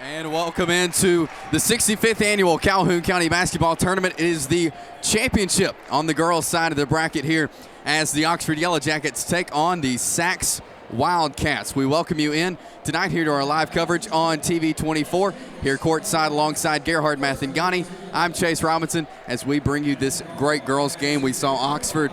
And welcome into the 65th annual Calhoun County Basketball Tournament. It is the championship on the girls' side of the bracket here as the Oxford Yellow Jackets take on the Sacs Wildcats. We welcome you in tonight here to our live coverage on TV 24 here courtside alongside Gerhard Mathangani. I'm Chase Robinson as we bring you this great girls game. We saw Oxford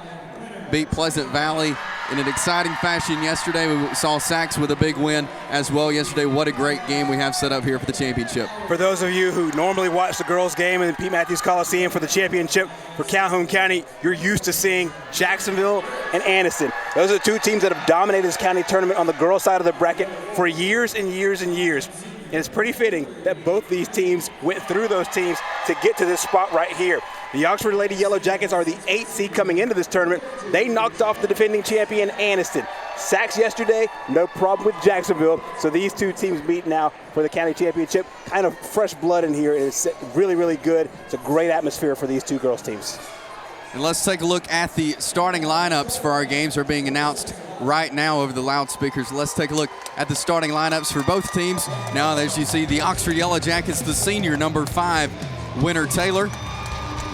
beat Pleasant Valley in an exciting fashion yesterday. We saw Sacs with a big win as well yesterday. What a great game we have set up here for the championship. For those of you who normally watch the girls' game in the Pete Matthews Coliseum for the championship for Calhoun County, you're used to seeing Jacksonville and Anniston. Those are the two teams that have dominated this county tournament on the girls' side of the bracket for years and years and years. And it's pretty fitting that both these teams went through those teams to get to this spot right here. The Oxford Lady Yellow Jackets are the 8th seed coming into this tournament. They knocked off the defending champion Anniston. Sacs yesterday, no problem with Jacksonville. So these two teams meet now for the county championship. Kind of fresh blood in here. It's really, really good. It's a great atmosphere for these two girls teams. And let's take a look at the starting lineups for our games are being announced right now over the loudspeakers. Let's take a look at the starting lineups for both teams. Now, as you see, the Oxford Yellow Jackets, the senior, number 5, Winter Taylor.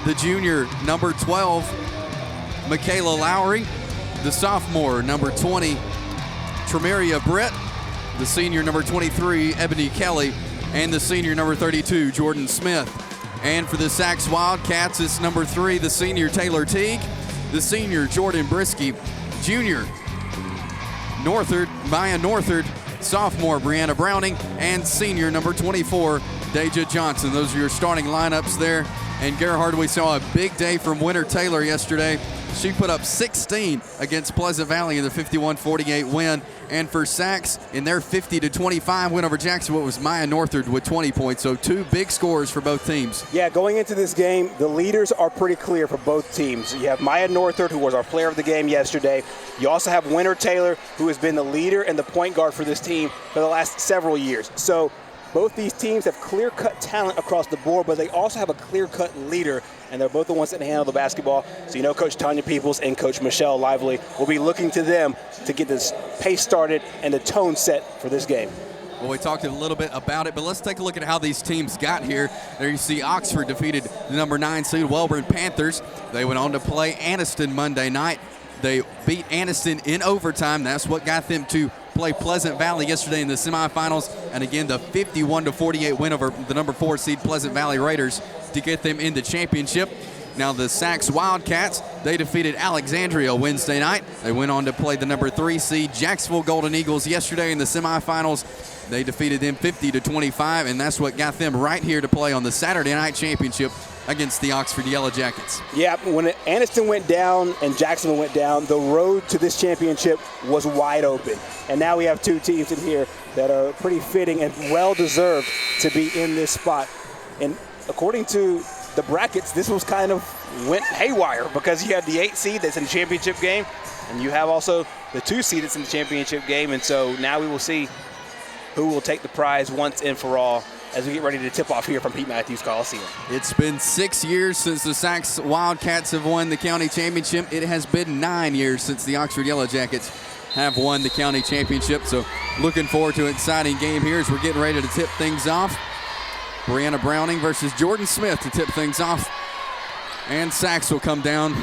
The junior, number 12, Michaela Lowry. The sophomore, number 20, Tremeria Britt. The senior, number 23, Ebony Kelly. And the senior, number 32, Jordan Smith. And for the Sacs Wildcats, it's number 3, the senior, Taylor Teague. The senior, Jordan Brisky. Junior, Maya Northard. Sophomore, Brianna Browning. And senior, number 24, Deja Johnson. Those are your starting lineups there. And Gerhard, we saw a big day from Winter Taylor yesterday. She put up 16 against Pleasant Valley in the 51-48 win. And for Sacs, in their 50-25 win over Jacksonville, it was Maya Northard with 20 points. So 2 big scores for both teams. Yeah, going into this game, the leaders are pretty clear for both teams. You have Maya Northard, who was our player of the game yesterday. You also have Winter Taylor, who has been the leader and the point guard for this team for the last several years. So both these teams have clear-cut talent across the board, but they also have a clear-cut leader, and they're both the ones that handle the basketball. So you know Coach Tanya Peoples and Coach Michelle Lively will be looking to them to get this pace started and the tone set for this game. Well, we talked a little bit about it, but let's take a look at how these teams got here. There you see Oxford defeated the number 9 seed Welborn Panthers. They went on to play Anniston Monday night. They beat Anniston in overtime. That's what got them to play Pleasant Valley yesterday in the semifinals, and again the 51-48 win over the number 4 seed Pleasant Valley Raiders to get them in the championship. Now the Sacs Wildcats, they defeated Alexandria Wednesday night. They went on to play the number 3 seed Jacksonville Golden Eagles yesterday in the semifinals. They defeated them 50-25, and that's what got them right here to play on the Saturday night championship against the Oxford Yellow Jackets. Yeah, when Anniston went down and Jacksonville went down, the road to this championship was wide open. And now we have 2 teams in here that are pretty fitting and well-deserved to be in this spot. And according to the brackets, this was kind of went haywire because you have the 8 seed that's in the championship game, and you have also the 2 seed that's in the championship game. And so now we will see who will take the prize once and for all as we get ready to tip off here from Pete Matthews Coliseum. It's been 6 years since the Sacs Wildcats have won the county championship. It has been 9 years since the Oxford Yellow Jackets have won the county championship. So looking forward to an exciting game here as we're getting ready to tip things off. Brianna Browning versus Jordan Smith to tip things off. And Sacs will come down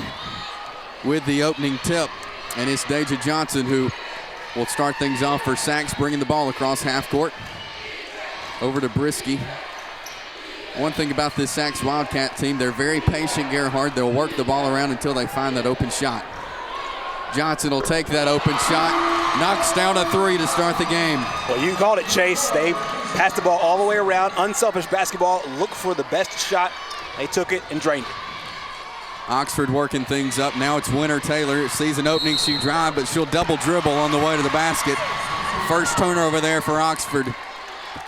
with the opening tip. And it's Deja Johnson who will start things off for Sacs, bringing the ball across half court. Over to Brisky. One thing about this Sacs Wildcat team, they're very patient, Gerhard. They'll work the ball around until they find that open shot. Johnson will take that open shot, knocks down a 3 to start the game. Well, you called it, Chase. They passed the ball all the way around. Unselfish basketball. Look for the best shot. They took it and drained it. Oxford working things up. Now it's Winter Taylor. Sees an opening, she drive, but she'll double dribble on the way to the basket. First turnover there for Oxford.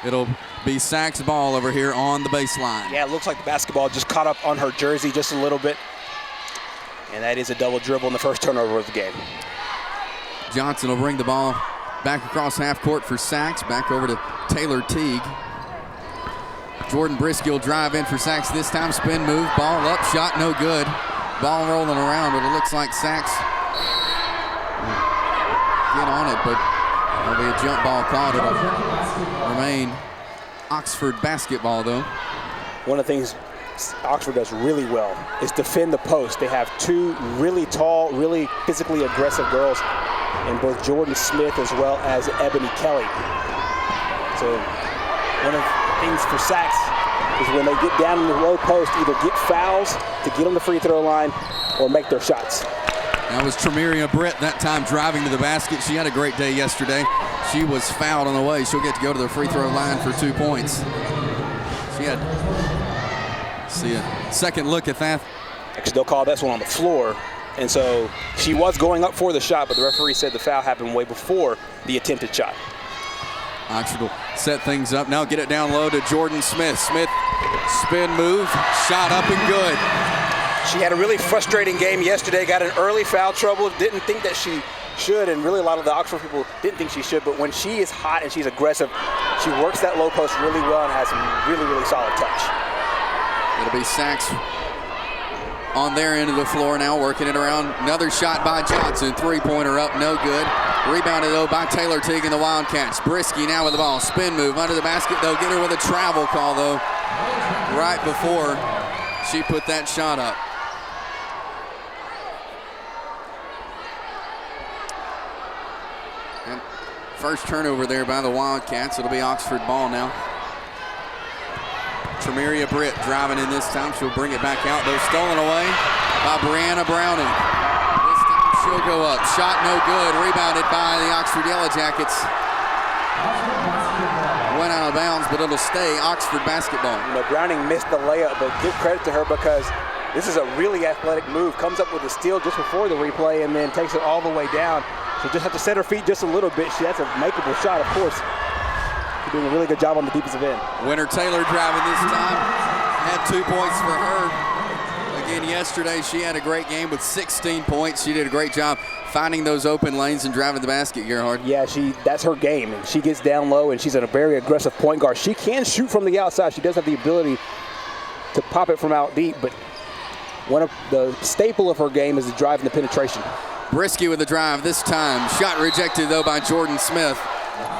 It'll be Sacs ball over here on the baseline. Yeah, it looks like the basketball just caught up on her jersey just a little bit. And that is a double dribble in the first turnover of the game. Johnson will bring the ball back across half court for Sacs. Back over to Taylor Teague. Jordan Brisky will drive in for Sacs this time. Spin move, ball up, shot no good. Ball rolling around, but it looks like Sacs get on it, but there'll be a jump ball called. It'll remain Oxford basketball, though. One of the things Oxford does really well is defend the post. They have two really tall, really physically aggressive girls in both Jordan Smith as well as Ebony Kelly. So one of the things for Sachs is when they get down in the low post, either get fouls to get on the free throw line or make their shots. That was Tremeria Britt that time driving to the basket. She had a great day yesterday. She was fouled on the way. She'll get to go to the free throw line for 2 points. She had, see a second look at that. Actually, they'll call this one on the floor. And so she was going up for the shot, but the referee said the foul happened way before the attempted shot. Oxford will set things up now, get it down low to Jordan Smith. Smith, spin move, shot up and good. She had a really frustrating game yesterday, got in early foul trouble, didn't think that she should, and really a lot of the Oxford people didn't think she should, but when she is hot and she's aggressive, she works that low post really well and has some really, really solid touch. It'll be Sachs on their end of the floor now, working it around. Another shot by Johnson, three-pointer up, no good. Rebounded, though, by Taylor Teague and the Wildcats. Brisky now with the ball, spin move under the basket, though. Get her with a travel call, though, right before she put that shot up. And first turnover there by the Wildcats. It'll be Oxford ball now. Tremeria Britt driving in this time. She'll bring it back out, though. Stolen away by Brianna Browning. This time she'll go up. Shot no good. Rebounded by the Oxford Yellow Jackets. Went out of bounds, but it'll stay Oxford basketball. You know, Browning missed the layup, but give credit to her because this is a really athletic move. Comes up with a steal just before the replay and then takes it all the way down. So just have to set her feet just a little bit. That's a makeable shot, of course. Doing a really good job on the defensive end. Winter Taylor driving this time. Had 2 points for her. Again, yesterday she had a great game with 16 points. She did a great job finding those open lanes and driving the basket, Gerhard. Yeah, that's her game. And she gets down low, and she's a very aggressive point guard. She can shoot from the outside. She does have the ability to pop it from out deep, but one of the staple of her game is the drive and the penetration. Brisky with the drive this time. Shot rejected, though, by Jordan Smith.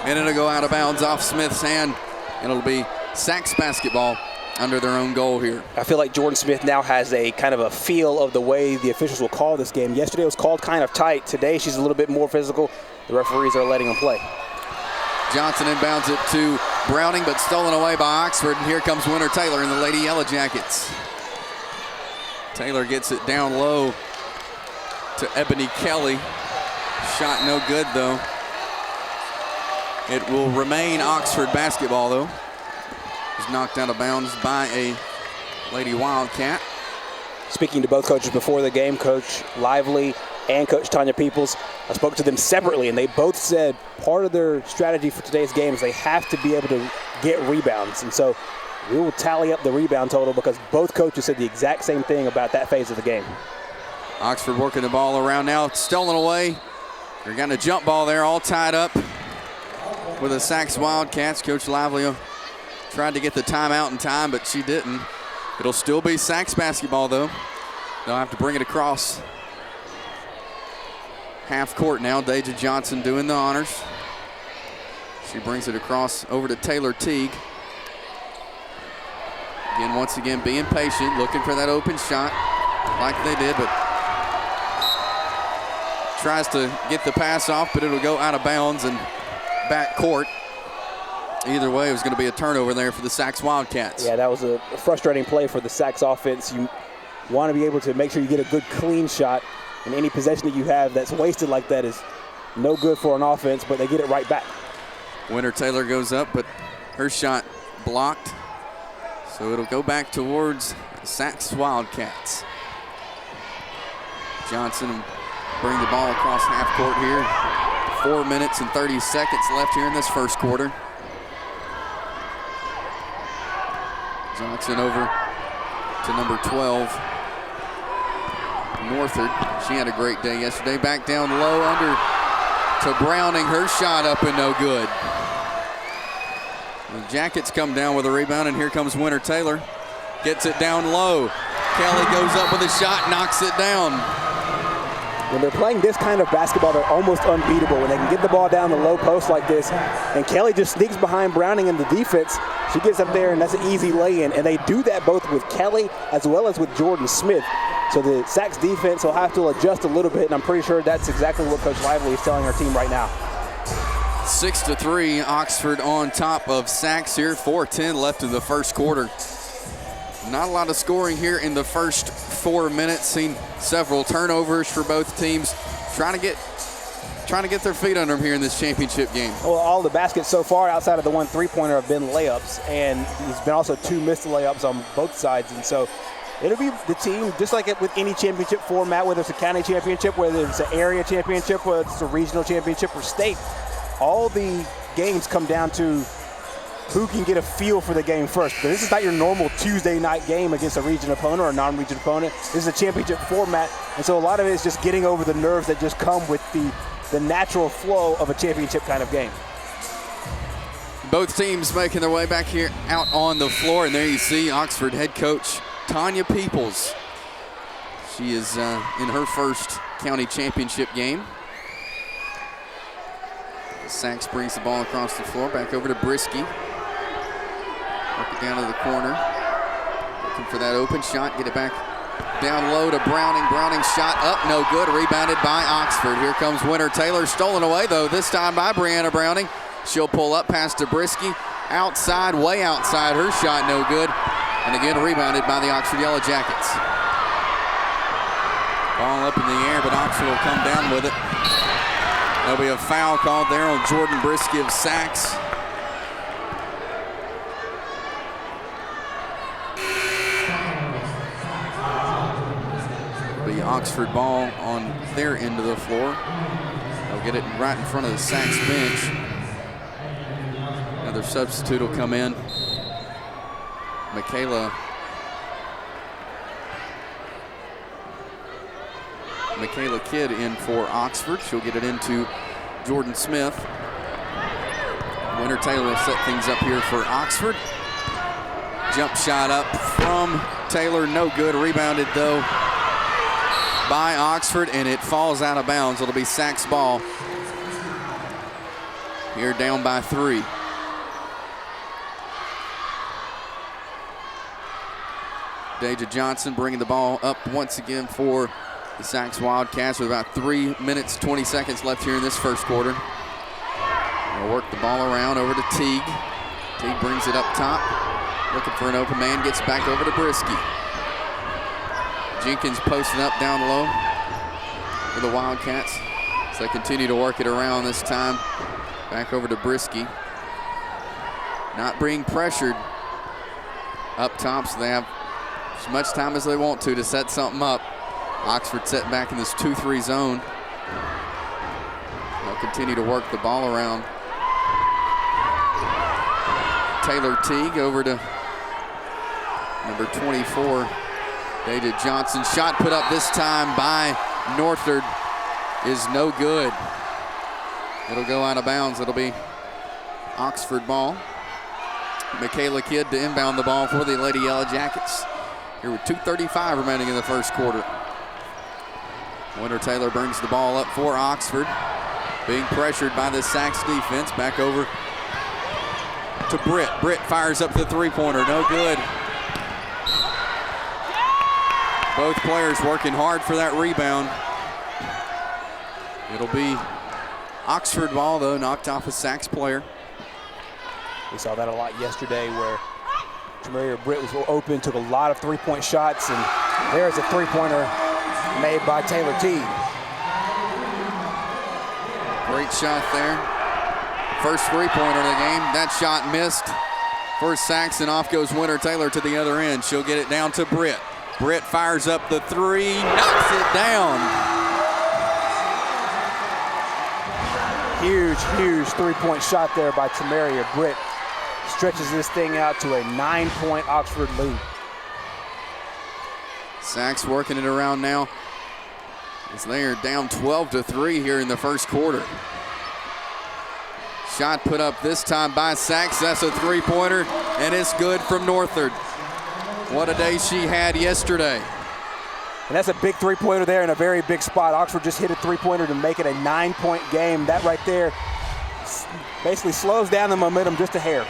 And it'll go out of bounds off Smith's hand. And it'll be Sachs basketball under their own goal here. I feel like Jordan Smith now has a kind of a feel of the way the officials will call this game. Yesterday it was called kind of tight. Today she's a little bit more physical. The referees are letting them play. Johnson inbounds it to Browning, but stolen away by Oxford. And here comes Winter Taylor in the Lady Yellow Jackets. Taylor gets it down low to Ebony Kelly. Shot no good, though. It will remain Oxford basketball, though. It's knocked out of bounds by a Lady Wildcat. Speaking to both coaches before the game, Coach Lively and Coach Tanya Peoples, I spoke to them separately, and they both said part of their strategy for today's game is they have to be able to get rebounds. And so we will tally up the rebound total because both coaches said the exact same thing about that phase of the game. Oxford working the ball around now. It's stolen away. They're got a jump ball there, all tied up with the Sachs Wildcats. Coach Lively tried to get the timeout in time, but she didn't. It'll still be Sachs basketball, though. They'll have to bring it across half court now. Deja Johnson doing the honors. She brings it across over to Taylor Teague. Again, once again, being patient, looking for that open shot like they did, but tries to get the pass off, but it'll go out of bounds and back court. Either way, it was going to be a turnover there for the Sachs Wildcats. Yeah, that was a frustrating play for the Sachs offense. You want to be able to make sure you get a good clean shot, and any possession that you have that's wasted like that is no good for an offense, but they get it right back. Winter Taylor goes up, but her shot blocked. So it'll go back towards Sachs Wildcats. Johnson will bring the ball across half court here. 4 minutes and 30 seconds left here in this first quarter. Johnson over to number 12, Northard. She had a great day yesterday. Back down low under to Browning. Her shot up and no good. The Jackets come down with a rebound, and here comes Winter Taylor. Gets it down low. Kelly goes up with a shot, knocks it down. when they're playing this kind of basketball, they're almost unbeatable. When they can get the ball down the low post like this, and Kelly just sneaks behind Browning in the defense, she gets up there, and that's an easy lay-in. And they do that both with Kelly as well as with Jordan Smith. So the Sacs defense will have to adjust a little bit, and I'm pretty sure that's exactly what Coach Lively is telling her team right now. 6-3, Oxford on top of Sacs here. 4:10 left in the first quarter. Not a lot of scoring here in the first 4 minutes. Seen several turnovers for both teams. Trying to get their feet under them here in this championship game. Well, all the baskets so far outside of the one three-pointer have been layups, and there's been also 2 missed layups on both sides. And so it'll be the team, just like with any championship format, whether it's a county championship, whether it's an area championship, whether it's a regional championship or state, all the games come down to who can get a feel for the game first. But this is not your normal Tuesday night game against a region opponent or a non-region opponent. This is a championship format, and so a lot of it is just getting over the nerves that just come with the natural flow of a championship kind of game. Both teams making their way back here out on the floor, and there you see Oxford head coach Tanya Peoples. She is in her first county championship game. Sacs brings the ball across the floor, back over to Brisky. Work it down to the corner. Looking for that open shot, get it back down low to Browning. Browning shot up, no good, rebounded by Oxford. Here comes Winter Taylor, stolen away though, this time by Brianna Browning. She'll pull up, pass to Brisky. Outside, way outside, her shot no good. And again, rebounded by the Oxford Yellow Jackets. Ball up in the air, but Oxford will come down with it. There'll be a foul called there on Jordan Brisky of Sacs. It'll be Oxford ball on their end of the floor. They'll get it right in front of the Sacs bench. Another substitute will come in. Michaela Kidd in for Oxford. She'll get it into Jordan Smith. Winter Taylor will set things up here for Oxford. Jump shot up from Taylor, no good. Rebounded though by Oxford, and it falls out of bounds. It'll be Sacs ball. Here down by 3. Deja Johnson bringing the ball up once again for the Sacs Wildcats with about 3 minutes, 20 seconds left here in this first quarter. They'll work the ball around over to Teague. Teague brings it up top, looking for an open man, gets back over to Brisky. Jenkins posting up down low for the Wildcats. So they continue to work it around this time. Back over to Brisky. Not being pressured up top, so they have as much time as they want to set something up. Oxford set back in this 2-3 zone. They'll continue to work the ball around. Taylor Teague over to number 24, Deja Johnson. Shot put up this time by Northard is no good. It'll go out of bounds. It'll be Oxford ball. Michaela Kidd to inbound the ball for the Lady Yellow Jackets. Here with 2:35 remaining in the first quarter. Winter Taylor brings the ball up for Oxford. Being pressured by the Sacs defense. Back over to Britt. Britt fires up the three-pointer, no good. Both players working hard for that rebound. It'll be Oxford ball though, knocked off a Sacs player. We saw that a lot yesterday where Tremaria Britt was open, took a lot of three-point shots, and there's a three-pointer made by Taylor Teague. Great shot there. First three-pointer of the game. That shot missed for Sacs, and off goes Winter Taylor to the other end. She'll get it down to Britt. Britt fires up the three, knocks it down. Huge, huge three-point shot there by Tremaria Britt. Stretches this thing out to a 9-point Oxford lead. Sacs working it around now as they are down 12-3 here in the first quarter. Shot put up this time by Sacs. That's a three-pointer, and it's good from Northard. What a day she had yesterday. And that's a big three-pointer there in a very big spot. Oxford just hit a three-pointer to make it a 9-point game. That right there basically slows down the momentum just a hair.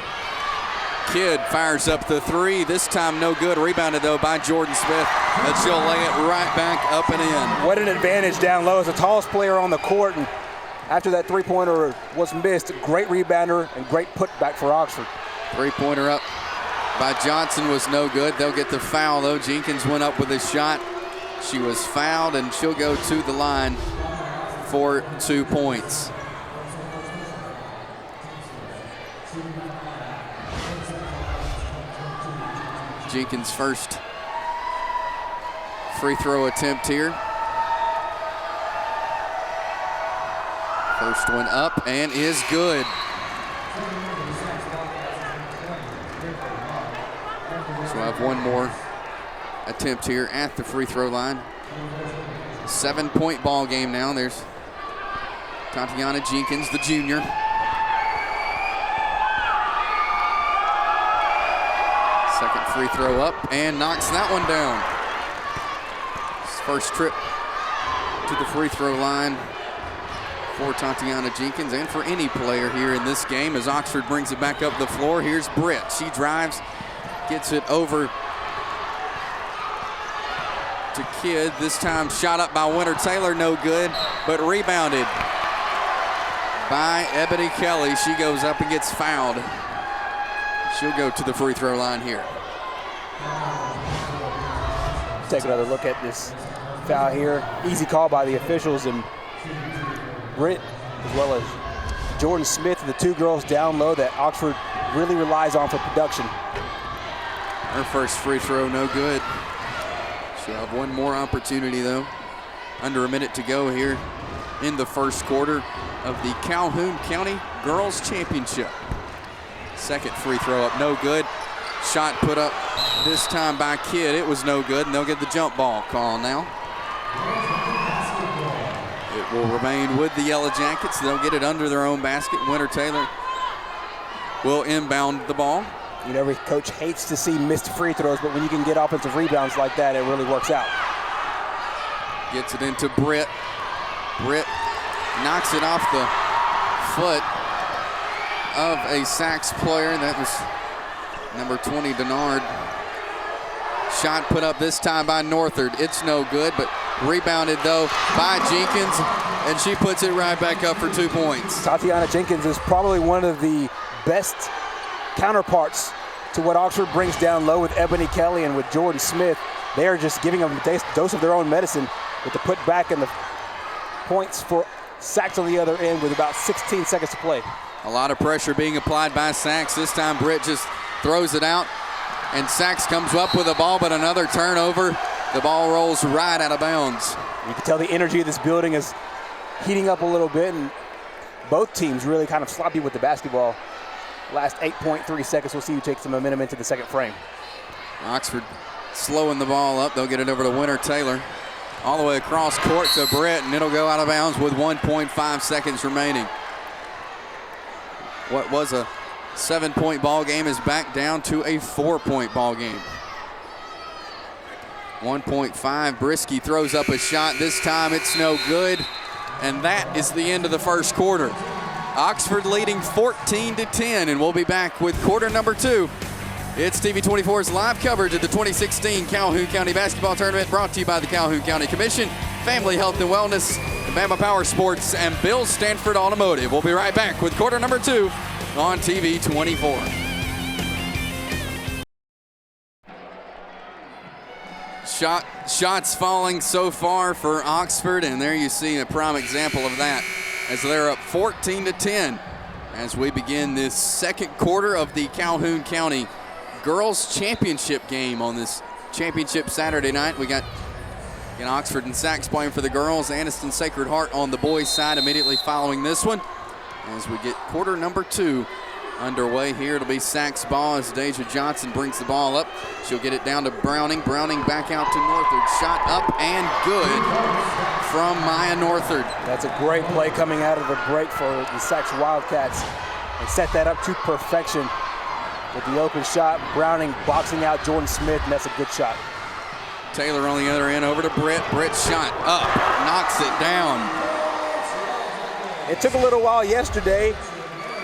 Kidd fires up the three. This time no good. Rebounded, though, by Jordan Smith. But she'll lay it right back up and in. What an advantage down low as the tallest player on the court. And after that three-pointer was missed, great rebounder and great putback for Oxford. Three-pointer up by Johnson was no good. They'll get the foul, though. Jenkins went up with a shot. She was fouled, and she'll go to the line for 2 points. Jenkins' first free throw attempt here. First one up and is good. So we'll have one more attempt here at the free throw line. 7-point ball game now. There's Tatiana Jenkins, the junior. Second free throw up and knocks that one down. First trip to the free throw line for Tatiana Jenkins and for any player here in this game as Oxford brings it back up the floor. Here's Britt. She drives, gets it over to Kidd. This time shot up by Winter Taylor, no good, but rebounded by Ebony Kelly. She goes up and gets fouled. She'll go to the free throw line here. Take another look at this foul here. Easy call by the officials, and Britt as well as Jordan Smith, the two girls down low that Oxford really relies on for production. Her first free throw, no good. She'll have one more opportunity, though. Under a minute to go here in the first quarter of the Calhoun County Girls Championship. Second free throw up, no good. Shot put up this time by Kidd. It was no good, and they'll get the jump ball call now. It will remain with the Yellow Jackets. They'll get it under their own basket. Winter Taylor will inbound the ball. You know, every coach hates to see missed free throws, but when you can get offensive rebounds like that, it really works out. Gets it into Britt. Britt knocks it off the foot of a Sachs player. That was number 20, Denard. Shot put up this time by Northard. It's no good, but rebounded, though, by Jenkins, and she puts it right back up for 2 points. Tatiana Jenkins is probably one of the best counterparts to what Oxford brings down low with Ebony Kelly and with Jordan Smith. They are just giving them a dose of their own medicine with the putback and the points for Sachs on the other end with about 16 seconds to play. A lot of pressure being applied by Sachs. This time Britt just throws it out, and Sachs comes up with the ball, but another turnover. The ball rolls right out of bounds. You can tell the energy of this building is heating up a little bit, and both teams really kind of sloppy with the basketball. Last 8.3 seconds, we'll see who takes the momentum into the second frame. Oxford slowing the ball up. They'll get it over to Winter Taylor. All the way across court to Britt, and it'll go out of bounds with 1.5 seconds remaining. What was a 7-point ball game is back down to a 4-point ball game. 1.5, Brisky throws up a shot. This time it's no good, and that is the end of the first quarter. Oxford leading 14-10, and we'll be back with quarter number 2. It's TV24's live coverage of the 2016 Calhoun County Basketball Tournament, brought to you by the Calhoun County Commission, Family Health and Wellness, Bama Power Sports, and Bill Stanford Automotive. We'll be right back with quarter number 2 on TV24. Shots falling so far for Oxford, and there you see a prime example of that as they're up 14-10 as we begin this second quarter of the Calhoun County Girls Championship game on this championship Saturday night. We got Oxford and Sachs playing for the girls, Anniston Sacred Heart on the boys' side immediately following this one. As we get quarter number 2 underway here, it'll be Sachs ball as Deja Johnson brings the ball up. She'll get it down to Browning. Browning back out to Northard. Shot up and good from Maya Northard. That's a great play coming out of the break for the Sachs Wildcats, and set that up to perfection with the open shot. Browning boxing out Jordan Smith, and that's a good shot. Taylor on the other end, over to Britt. Britt shot up, knocks it down. It took a little while yesterday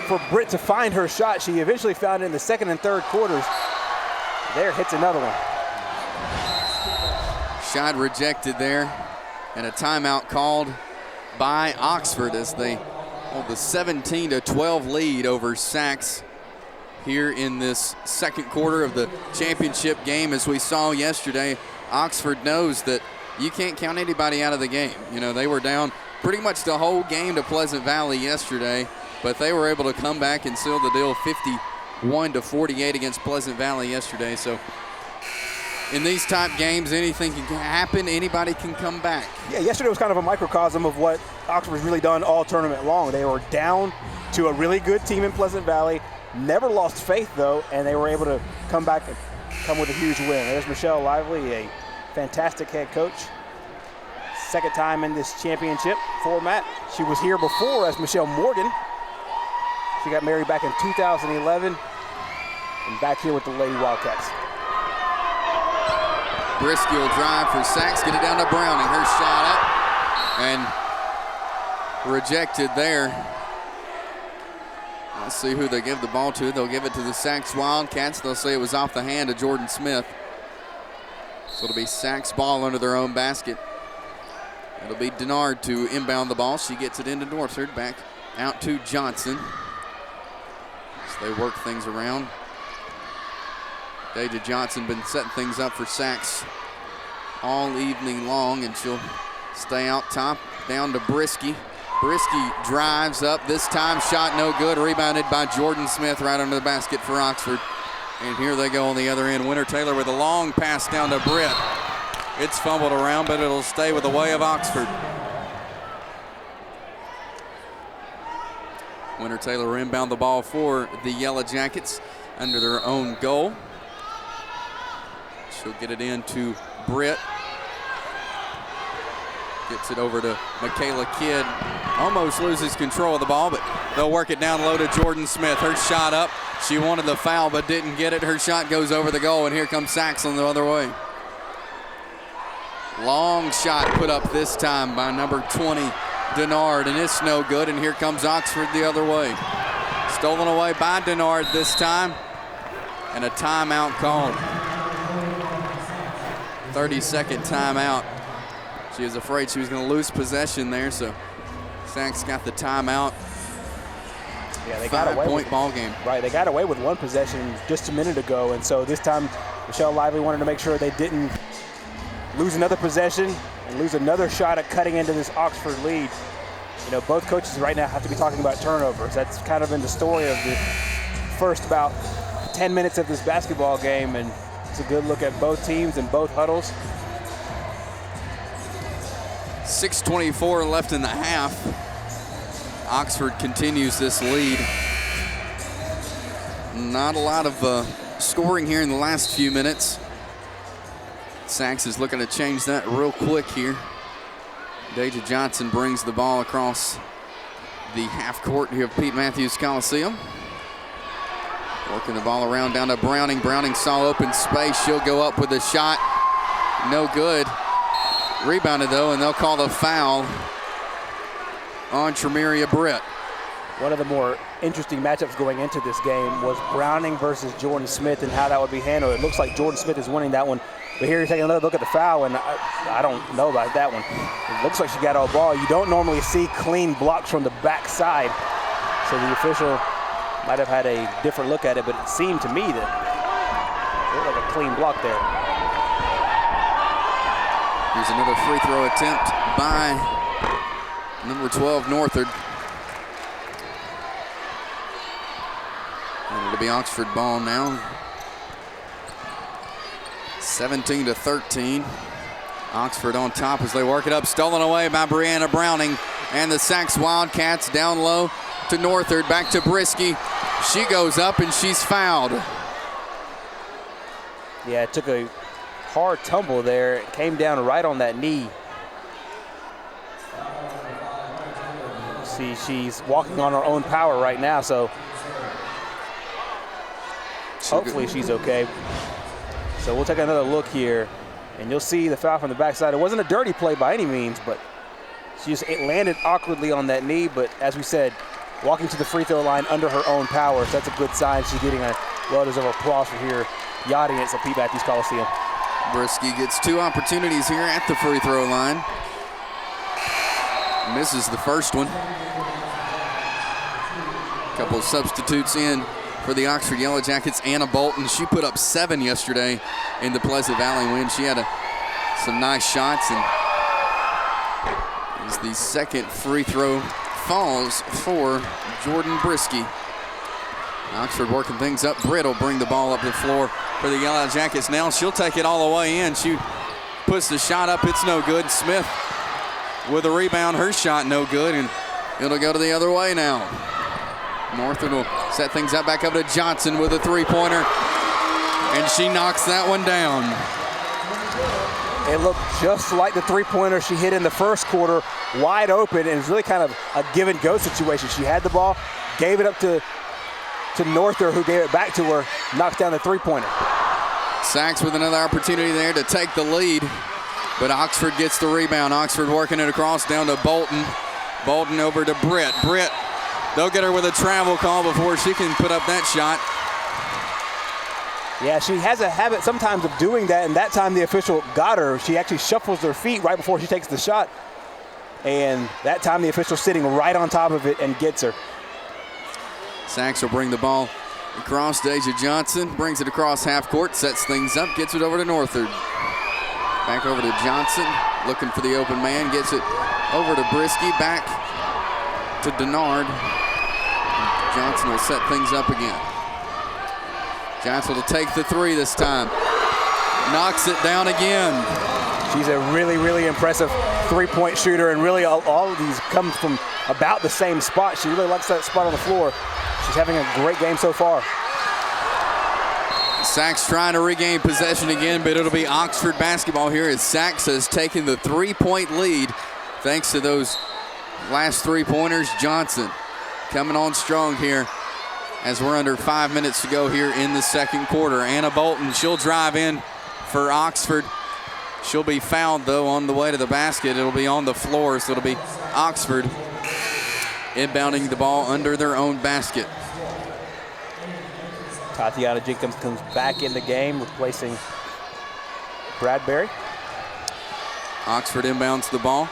for Britt to find her shot. She eventually found it in the second and third quarters. There, hits another one. Shot rejected there, and a timeout called by Oxford as they hold the 17-12 lead over Sachs here in this second quarter of the championship game. As we saw yesterday, Oxford knows that you can't count anybody out of the game. You know, they were down pretty much the whole game to Pleasant Valley yesterday, but they were able to come back and seal the deal 51-48 against Pleasant Valley yesterday. So in these type games, anything can happen. Anybody can come back. Yeah, yesterday was kind of a microcosm of what Oxford's really done all tournament long. They were down to a really good team in Pleasant Valley, never lost faith though, and they were able to come back and come with a huge win. There's Michelle Lively, a fantastic head coach. Second time in this championship format. She was here before as Michelle Morgan. She got married back in 2011 and back here with the Lady Wildcats. Brisky will drive for Sachs, get it down to Browning. Her shot up and rejected there. Let's see who they give the ball to. They'll give it to the Sachs Wildcats. They'll say it was off the hand of Jordan Smith. So it'll be Sachs ball under their own basket. It'll be Denard to inbound the ball. She gets it into Northford, back out to Johnson. So they work things around. Deja Johnson been setting things up for Sachs all evening long, and she'll stay out top, down to Brisky. Brisky drives up, this time shot no good, rebounded by Jordan Smith right under the basket for Oxford. And here they go on the other end. Winter Taylor with a long pass down to Britt. It's fumbled around, but it'll stay with the way of Oxford. Winter Taylor will inbound the ball for the Yellow Jackets under their own goal. She'll get it into Britt. Gets it over to Michaela Kidd. Almost loses control of the ball, but they'll work it down low to Jordan Smith. Her shot up. She wanted the foul, but didn't get it. Her shot goes over the goal, and here comes Sachs on the other way. Long shot put up this time by number 20, Denard, and it's no good, and here comes Oxford the other way. Stolen away by Denard this time, and a timeout called. 30-second timeout. She was afraid she was going to lose possession there, so Sachs got the timeout. Yeah, they got away with 5-point ball game. Right, they got away with one possession just a minute ago, and so this time Michelle Lively wanted to make sure they didn't lose another possession and lose another shot at cutting into this Oxford lead. You know, both coaches right now have to be talking about turnovers. That's kind of been the story of the first about 10 minutes of this basketball game, and it's a good look at both teams and both huddles. 6:24 left in the half. Oxford continues this lead. Not a lot of scoring here in the last few minutes. Sachs is looking to change that real quick here. Deja Johnson brings the ball across the half court here of Pete Matthews Coliseum. Working the ball around down to Browning. Browning saw open space. She'll go up with a shot. No good. Rebounded though, and they'll call the foul on Tremeria Britt. One of the more interesting matchups going into this game was Browning versus Jordan Smith and how that would be handled. It looks like Jordan Smith is winning that one, but here you're taking another look at the foul, and I don't know about that one. It looks like she got all ball. You don't normally see clean blocks from the backside, so the official might have had a different look at it, but it seemed to me that it looked like a clean block there. Here's another free throw attempt by number 12, Northard. And it'll be Oxford ball now. 17-13. Oxford on top as they work it up. Stolen away by Brianna Browning. And the Sachs Wildcats down low to Northard. Back to Brisky. She goes up and she's fouled. Yeah, it took a hard tumble there. It came down right on that knee. See, she's walking on her own power right now, so hopefully she's okay. So we'll take another look here And you'll see the foul from the backside. It wasn't a dirty play by any means, but she just landed awkwardly on that knee. But as we said, walking to the free throw line under her own power. So that's a good sign. She's getting a well-deserved applause for here, the audience at Pete Matthews Coliseum. Brisky gets 2 opportunities here at the free throw line. Misses the first one. Couple of substitutes in for the Oxford Yellow Jackets. Anna Bolton, she put up 7 yesterday in the Pleasant Valley win. She had some nice shots, and is the second free throw falls for Jordan Brisky. Oxford working things up. Britt will bring the ball up the floor for the Yellow Jackets now. She'll take it all the way in. She puts the shot up. It's no good. Smith with a rebound. Her shot no good, and it'll go to the other way now. Northwood will set things up back up to Johnson with a 3-pointer, and she knocks that one down. It looked just like the 3-pointer she hit in the first quarter, wide open, and it was really kind of a give-and-go situation. She had the ball, gave it up to Norther, who gave it back to her, knocked down the 3-pointer. Sachs with another opportunity there to take the lead, but Oxford gets the rebound. Oxford working it across down to Bolton. Bolton over to Britt. Britt, they'll get her with a travel call before she can put up that shot. Yeah, she has a habit sometimes of doing that, and that time the official got her. She actually shuffles her feet right before she takes the shot, and that time the official sitting right on top of it and gets her. Sachs will bring the ball across. Deja Johnson brings it across half court, sets things up, gets it over to Northard. Back over to Johnson, looking for the open man, gets it over to Brisky, back to Denard. Johnson will set things up again. Johnson will take the 3 this time. Knocks it down again. She's a really, really impressive 3-point shooter, and really all of these come from about the same spot. She really likes that spot on the floor. She's having a great game so far. Sachs trying to regain possession again, but it'll be Oxford basketball here as Sachs has taken the 3-point lead thanks to those last 3-pointers. Johnson coming on strong here as we're under 5 minutes to go here in the second quarter. Anna Bolton, she'll drive in for Oxford. She'll be fouled, though, on the way to the basket. It'll be on the floor, so it'll be Oxford inbounding the ball under their own basket. Tatiana Jenkins comes back in the game, replacing Bradbury. Oxford inbounds the ball.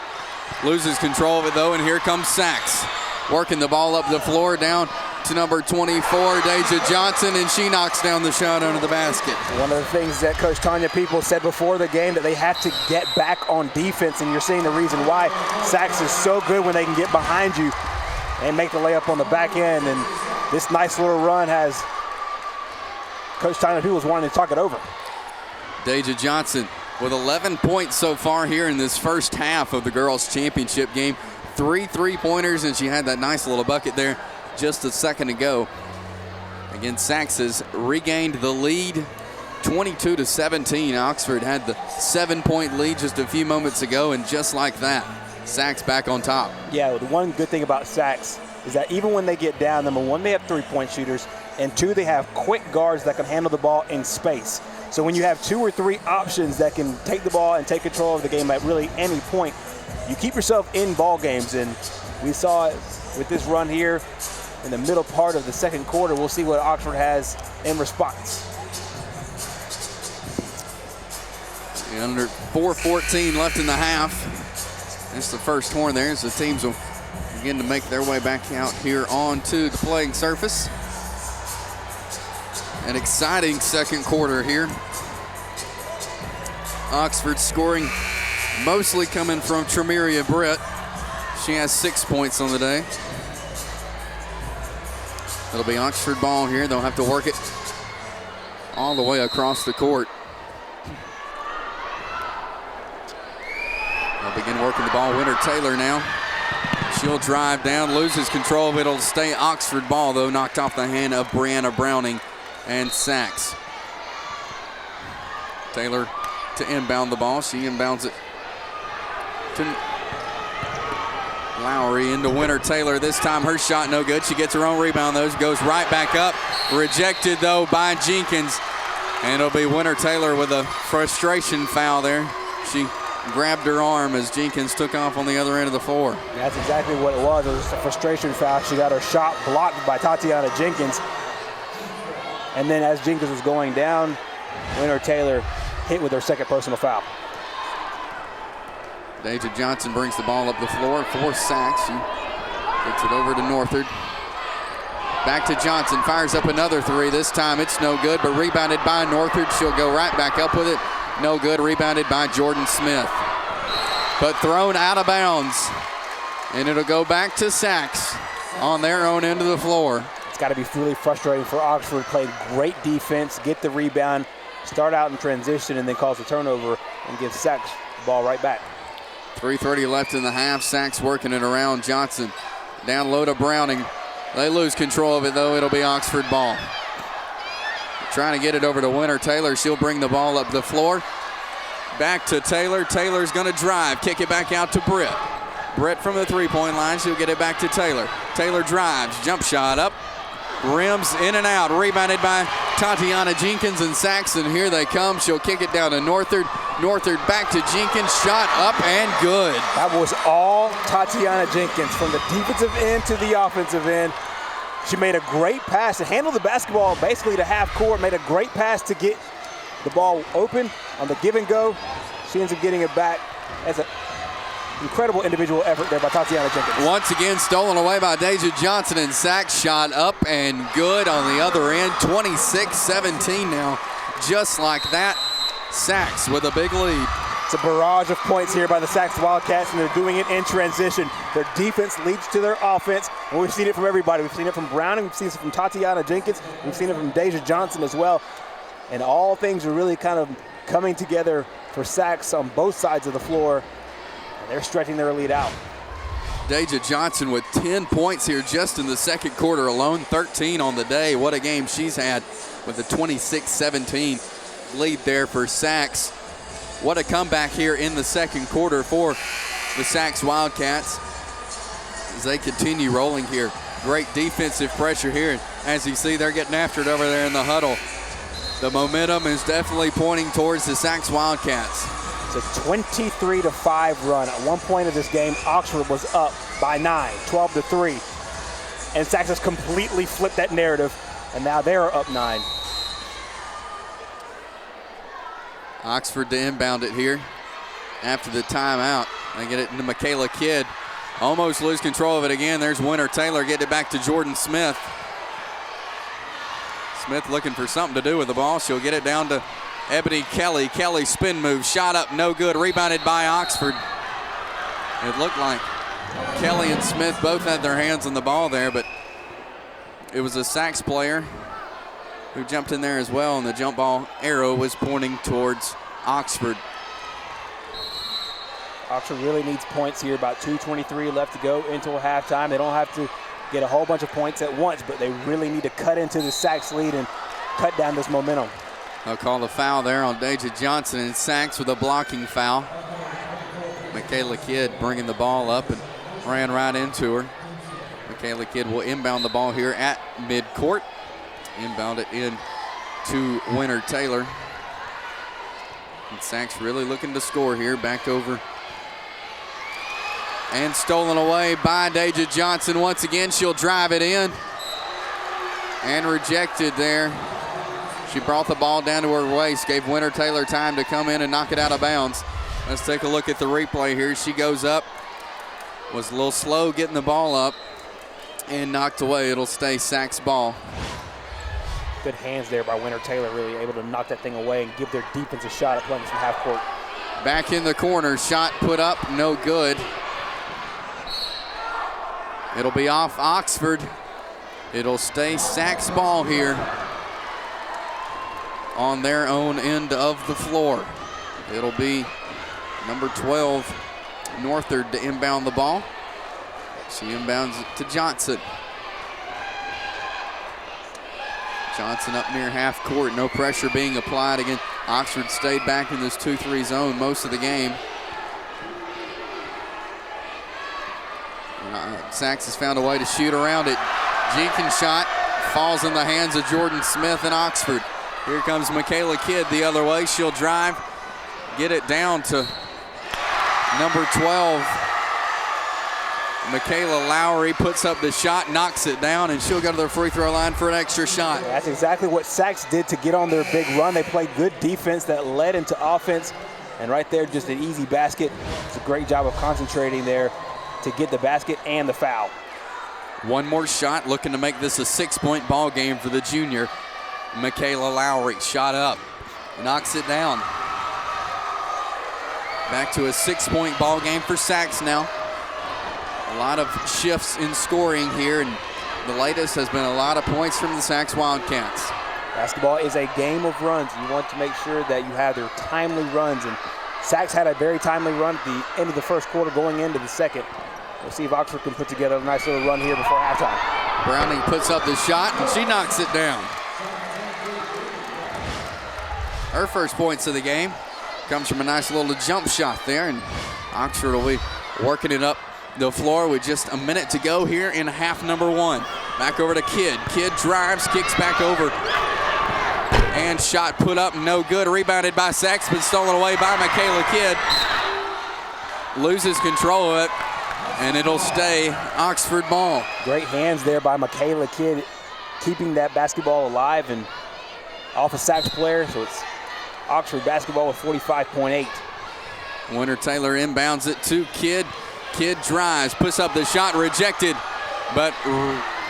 Loses control of it, though, and here comes Sachs. Working the ball up the floor, down to number 24, Deja Johnson, and she knocks down the shot under the basket. One of the things that Coach Tanya People said before the game, that they have to get back on defense, and you're seeing the reason why. Sachs is so good when they can get behind you and make the layup on the back end, and this nice little run has Coach Tanya People wanting to talk it over. Deja Johnson with 11 points so far here in this first half of the girls' championship game. 3 3-pointers, and she had that nice little bucket there just a second ago. Again, Sachs has regained the lead 22-17. Oxford had the 7-point lead just a few moments ago, and just like that, Sachs back on top. Yeah, the one good thing about Sachs is that even when they get down, number 1, they have 3-point shooters, and 2, they have quick guards that can handle the ball in space. So when you have 2 or 3 options that can take the ball and take control of the game at really any point, you keep yourself in ball games, and we saw it with this run here in the middle part of the second quarter. We'll see what Oxford has in response. And under 4:14 left in the half. That's the first horn there, so the teams will begin to make their way back out here onto the playing surface. An exciting second quarter here. Oxford scoring mostly coming from Tramiria Britt. She has 6 points on the day. It'll be Oxford ball here. They'll have to work it all the way across the court. They'll begin working the ball. Winter Taylor now. She'll drive down, loses control of it. It'll stay Oxford ball, though, knocked off the hand of Brianna Browning and Sachs. Taylor to inbound the ball. She inbounds it to Lowry into Winter Taylor. This time her shot no good. She gets her own rebound, though. Goes right back up. Rejected, though, by Jenkins. And it'll be Winter Taylor with a frustration foul there. She grabbed her arm as Jenkins took off on the other end of the floor. That's exactly what it was. It was just a frustration foul. She got her shot blocked by Tatiana Jenkins. And then as Jenkins was going down, Winter Taylor hit with her second personal foul. Deja Johnson brings the ball up the floor for Sachs. She gets it over to Northard. Back to Johnson, fires up another three. This time it's no good, but rebounded by Northard. She'll go right back up with it. No good, rebounded by Jordan Smith. But thrown out of bounds. And it'll go back to Sachs on their own end of the floor. It's got to be really frustrating for Oxford. Played great defense, get the rebound, start out in transition, and then cause a turnover and give Sachs the ball right back. 3:30 left in the half. Sachs working it around Johnson. Down low to Browning. They lose control of it, though. It'll be Oxford ball. Trying to get it over to Winter Taylor. She'll bring the ball up the floor. Back to Taylor. Taylor's going to drive. Kick it back out to Britt. Britt from the three-point line. She'll get it back to Taylor. Taylor drives. Jump shot up. Rims in and out. Rebounded by Tatiana Jenkins and Saxon. Here they come. She'll kick it down to Northard. Northard back to Jenkins. Shot up and good. That was all Tatiana Jenkins from the defensive end to the offensive end. She made a great pass to handle the basketball basically to half court. Made a great pass to get the ball open on the give and go. She ends up getting it back. That's an incredible individual effort there by Tatiana Jenkins. Once again stolen away by Deja Johnson, and Sachs shot up and good on the other end. 26-17 now, just like that. Sachs with a big lead. It's a barrage of points here by the Sachs Wildcats, and they're doing it in transition. Their defense leads to their offense, and we've seen it from everybody. We've seen it from Browning, we've seen it from Tatiana Jenkins, we've seen it from Deja Johnson as well. And all things are really kind of coming together for Sachs on both sides of the floor. And they're stretching their lead out. Deja Johnson with 10 points here just in the second quarter alone, 13 on the day. What a game she's had with a 26-17 lead there for Sachs. What a comeback here in the second quarter for the Sachs Wildcats as they continue rolling here. Great defensive pressure here. And as you see, they're getting after it over there in the huddle. The momentum is definitely pointing towards the Sachs Wildcats. It's a 23-5 run. At one point of this game, Oxford was up by 9, 12-3. And Sachs has completely flipped that narrative, and now they're up 9. Oxford to inbound it here after the timeout. They get it into Michaela Kidd. Almost lose control of it again. There's Winter Taylor getting it back to Jordan Smith. Smith looking for something to do with the ball. She'll get it down to Ebony Kelly. Kelly spin move, shot up, no good. Rebounded by Oxford. It looked like Kelly and Smith both had their hands on the ball there, but it was a Sachs player who jumped in there as well, and the jump ball arrow was pointing towards Oxford. Oxford really needs points here. About 2:23 left to go until halftime. They don't have to get a whole bunch of points at once, but they really need to cut into the Sachs lead and cut down this momentum. They'll call the foul there on Deja Johnson, and Sachs with a blocking foul. Michaela Kidd bringing the ball up and ran right into her. Michaela Kidd will inbound the ball here at midcourt. Inbound it in to Winter Taylor. And Sachs really looking to score here. Back over. And stolen away by Deja Johnson. Once again, she'll drive it in. And rejected there. She brought the ball down to her waist. Gave Winter Taylor time to come in and knock it out of bounds. Let's take a look at the replay here. She goes up. Was a little slow getting the ball up. And knocked away. It'll stay Sachs ball. Good hands there by Winter Taylor, really able to knock that thing away and give their defense a shot at playing from half court. Back in the corner, shot put up, no good. It'll be off Oxford. It'll stay Sachs ball here on their own end of the floor. It'll be number 12, Northard, to inbound the ball. She inbounds it to Johnson. Johnson up near half court, no pressure being applied again. Oxford stayed back in this 2-3 zone most of the game. Sachs has found a way to shoot around it. Jenkins shot falls in the hands of Jordan Smith and Oxford. Here comes Michaela Kidd the other way. She'll drive, get it down to number 12. Michaela Lowry puts up the shot, knocks it down, and she'll go to the free throw line for an extra shot. That's exactly what Sachs did to get on their big run. They played good defense that led into offense. And right there, just an easy basket. It's a great job of concentrating there to get the basket and the foul. One more shot, looking to make this a 6-point ball game for the junior. Michaela Lowry, shot up, knocks it down. Back to a 6-point ball game for Sachs now. A lot of shifts in scoring here, and the latest has been a lot of points from the Sachs Wildcats. Basketball is a game of runs. You want to make sure that you have their timely runs, and Sachs had a very timely run at the end of the first quarter going into the second. We'll see if Oxford can put together a nice little run here before halftime. Browning puts up the shot, and she knocks it down. Her first points of the game comes from a nice little jump shot there, and Oxford will be working it up the floor with just a minute to go here in half number 1. Back over to Kidd. Kidd drives, kicks back over, and shot put up, no good. Rebounded by Sachs, but stolen away by Michaela Kidd. Loses control of it, and it'll stay Oxford ball. Great hands there by Michaela Kidd, keeping that basketball alive and off a Sachs player, so it's Oxford basketball with 45.8. Winter Taylor inbounds it to Kidd. Kidd drives, puts up the shot, rejected, but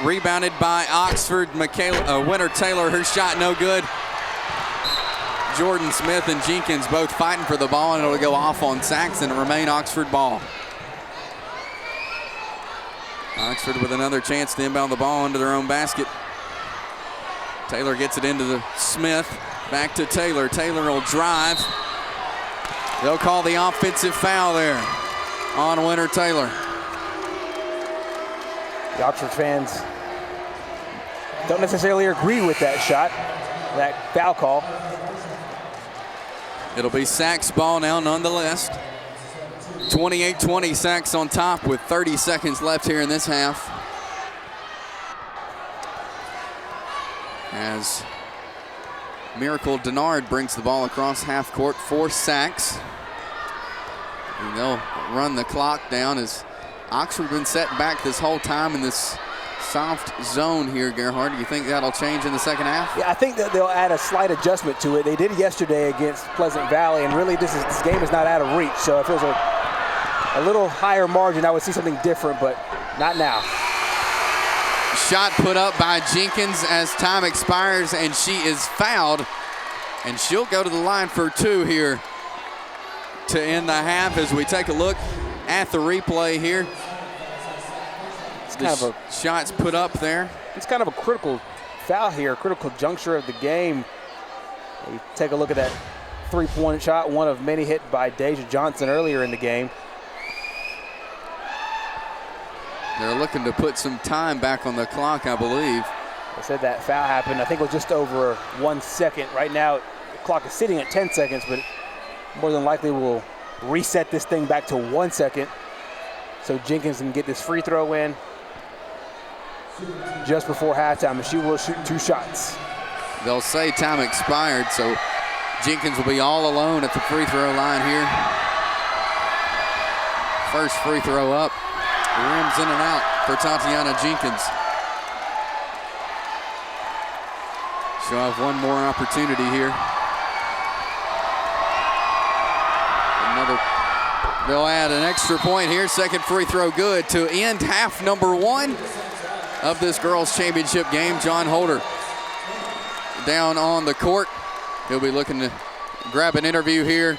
rebounded by Oxford. Winter Taylor, her shot no good. Jordan Smith and Jenkins both fighting for the ball, and it'll go off on Sachs and remain Oxford ball. Oxford with another chance to inbound the ball into their own basket. Taylor gets it into the Smith. Back to Taylor. Taylor will drive. They'll call the offensive foul there on Winter Taylor. The Oxford fans don't necessarily agree with that shot, that foul call. It'll be Sachs ball now nonetheless. 28-20, Sachs on top with 30 seconds left here in this half. As Miracle Denard brings the ball across half court for Sachs. And they'll run the clock down as Oxford been set back this whole time in this soft zone here, Gerhard. Do you think that'll change in the second half? Yeah, I think that they'll add a slight adjustment to it. They did yesterday against Pleasant Valley, and really this game is not out of reach. So if it was a little higher margin, I would see something different, but not now. Shot put up by Jenkins as time expires, and she is fouled, and she'll go to the line for 2 here to end the half as we take a look at the replay here. It's kind of a shots put up there. It's kind of a critical foul here, a critical juncture of the game. You take a look at that three-point shot, one of many hit by Deja Johnson earlier in the game. They're looking to put some time back on the clock, I believe. I said that foul happened, I think it was just over 1 second. Right now, the clock is sitting at 10 seconds, but more than likely we'll reset this thing back to 1 second so Jenkins can get this free throw in just before halftime, and she will shoot 2 shots. They'll say time expired, so Jenkins will be all alone at the free throw line here. First free throw up, rims in and out for Tatiana Jenkins. She'll have one more opportunity here. They'll add an extra point here. Second free throw good to end half number 1 of this girls championship game. John Holder down on the court. He'll be looking to grab an interview here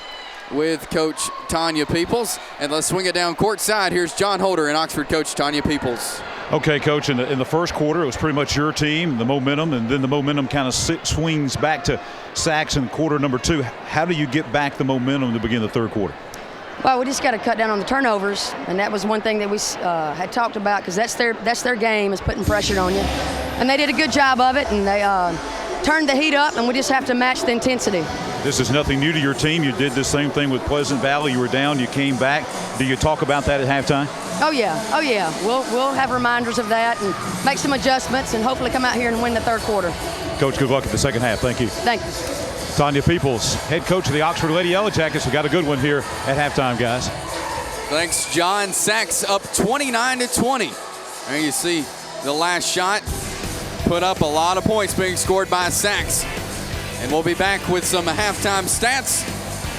with Coach Tanya Peoples. And let's swing it down courtside. Here's John Holder and Oxford coach Tanya Peoples. Okay, Coach, in the first quarter, it was pretty much your team, the momentum, and then the momentum kind of swings back to Sachs in quarter number 2. How do you get back the momentum to begin the third quarter? Well, we just got to cut down on the turnovers, and that was one thing that we had talked about, because that's their game, is putting pressure on you. And they did a good job of it, and they turned the heat up, and we just have to match the intensity. This is nothing new to your team. You did the same thing with Pleasant Valley. You were down, you came back. Do you talk about that at halftime? Oh yeah. We'll have reminders of that and make some adjustments and hopefully come out here and win the third quarter. Coach, good luck at the second half. Thank you. Thank you. Tanya Peoples, head coach of the Oxford Lady Yellow Jackets. We got a good one here at halftime, guys. Thanks, John. Sachs up 29-20. There you see the last shot put up a lot of points being scored by Sachs. And we'll be back with some halftime stats.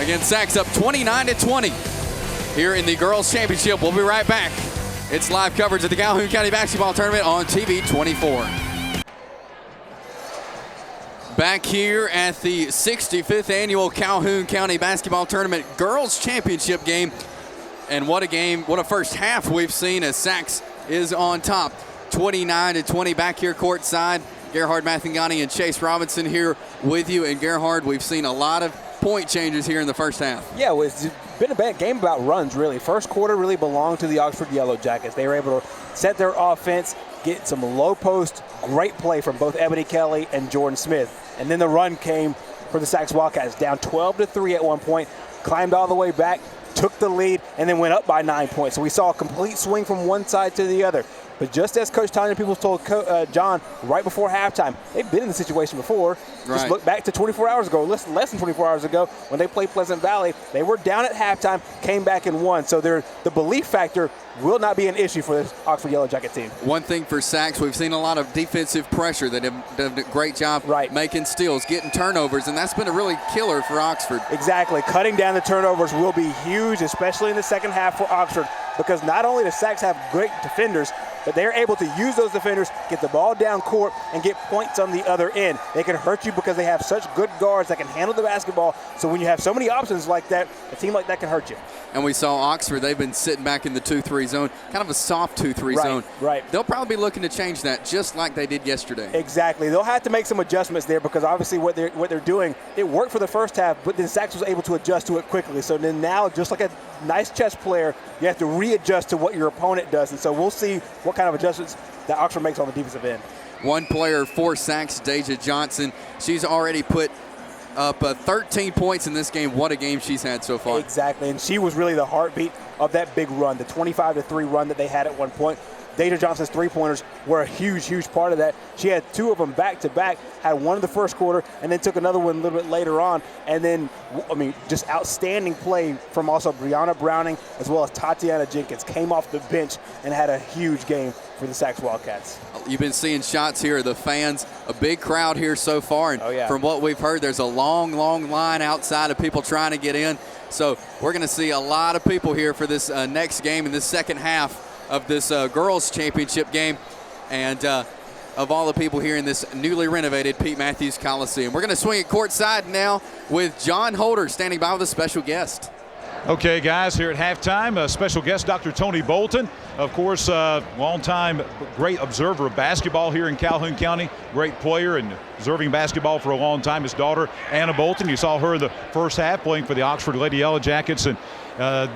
Again, Sachs up 29-20 here in the girls championship. We'll be right back. It's live coverage of the Calhoun County Basketball Tournament on TV 24. Back here at the 65th annual Calhoun County Basketball Tournament girls championship game. And what a game, what a first half we've seen as Sachs is on top. 29-20 back here courtside. Gerhard Mathangani and Chase Robinson here with you. And Gerhard, we've seen a lot of point changes here in the first half. Yeah, it's been a game about runs, really. First quarter really belonged to the Oxford Yellow Jackets. They were able to set their offense, get some low post, great play from both Ebony Kelly and Jordan Smith. And then the run came for the Sachs Wildcats, down 12-3 at one point, climbed all the way back, took the lead, and then went up by 9 points. So we saw a complete swing from one side to the other. But just as Coach Tanya Peoples told John right before halftime, they've been in the situation before. Right. Just look back to 24 hours ago, less than 24 hours ago, when they played Pleasant Valley. They were down at halftime, came back and won. So the belief factor will not be an issue for this Oxford Yellow Jacket team. One thing for Sachs, we've seen a lot of defensive pressure that have done a great job making steals, getting turnovers, and that's been a really killer for Oxford. Exactly. Cutting down the turnovers will be huge, especially in the second half for Oxford, because not only does Sachs have great defenders, but they're able to use those defenders, get the ball down court, and get points on the other end. They can hurt you because they have such good guards that can handle the basketball. So when you have so many options like that, a team like that can hurt you. And we saw Oxford, they've been sitting back in the 2-3 zone, kind of a soft 2-3 zone. Right. They'll probably be looking to change that just like they did yesterday. Exactly. They'll have to make some adjustments there because obviously what they're doing, it worked for the first half, but then Sachs was able to adjust to it quickly. So then now, just like a nice chess player, you have to readjust to what your opponent does. And so we'll see what kind of adjustments that Oxford makes on the defensive end. One player for Sachs, Deja Johnson, she's already put up 13 points in this game. What a game she's had so far. Exactly, and she was really the heartbeat of that big run, the 25-3 run that they had at one point. Deja Johnson's three-pointers were a huge, huge part of that. She had two of them back-to-back, had one in the first quarter, and then took another one a little bit later on. And then, just outstanding play from also Brianna Browning as well as Tatiana Jenkins came off the bench and had a huge game for the Sachs Wildcats. You've been seeing shots here, the fans, a big crowd here so far. And from what we've heard, there's a long, long line outside of people trying to get in. So we're going to see a lot of people here for this next game in this second half of this girls championship game, and of all the people here in this newly renovated Pete Matthews Coliseum. We're going to swing it courtside now with John Holder standing by with a special guest. Okay, guys, here at halftime, special guest Dr. Tony Bolton, of course, longtime great observer of basketball here in Calhoun County, great player and observing basketball for a long time. His daughter, Anna Bolton, you saw her in the first half playing for the Oxford Lady Yellow Jackets, and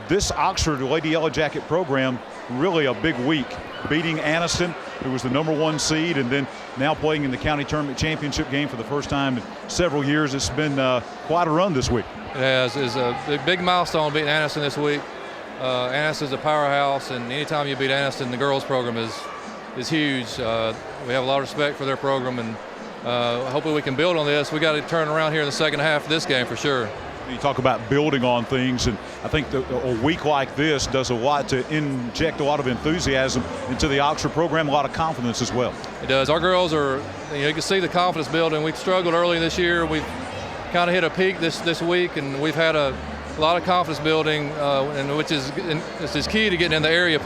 this Oxford Lady Yellow Jacket program, really a big week, beating Anniston, who was the #1 seed, and then now playing in the county tournament championship game for the first time in several years. It's been quite a run this week. It has. It's a big milestone beating Anniston this week. Anniston's a powerhouse, and anytime you beat Anniston, the girls program is huge. We have a lot of respect for their program, and hopefully we can build on this. We got to turn around here in the second half of this game for sure. You talk about building on things, and I think a week like this does a lot to inject a lot of enthusiasm into the Oxford program, a lot of confidence as well. It does. Our girls are, you can see the confidence building. We struggled early this year. We've kind of hit a peak this week, and we've had a lot of confidence building, and which is key to getting in the area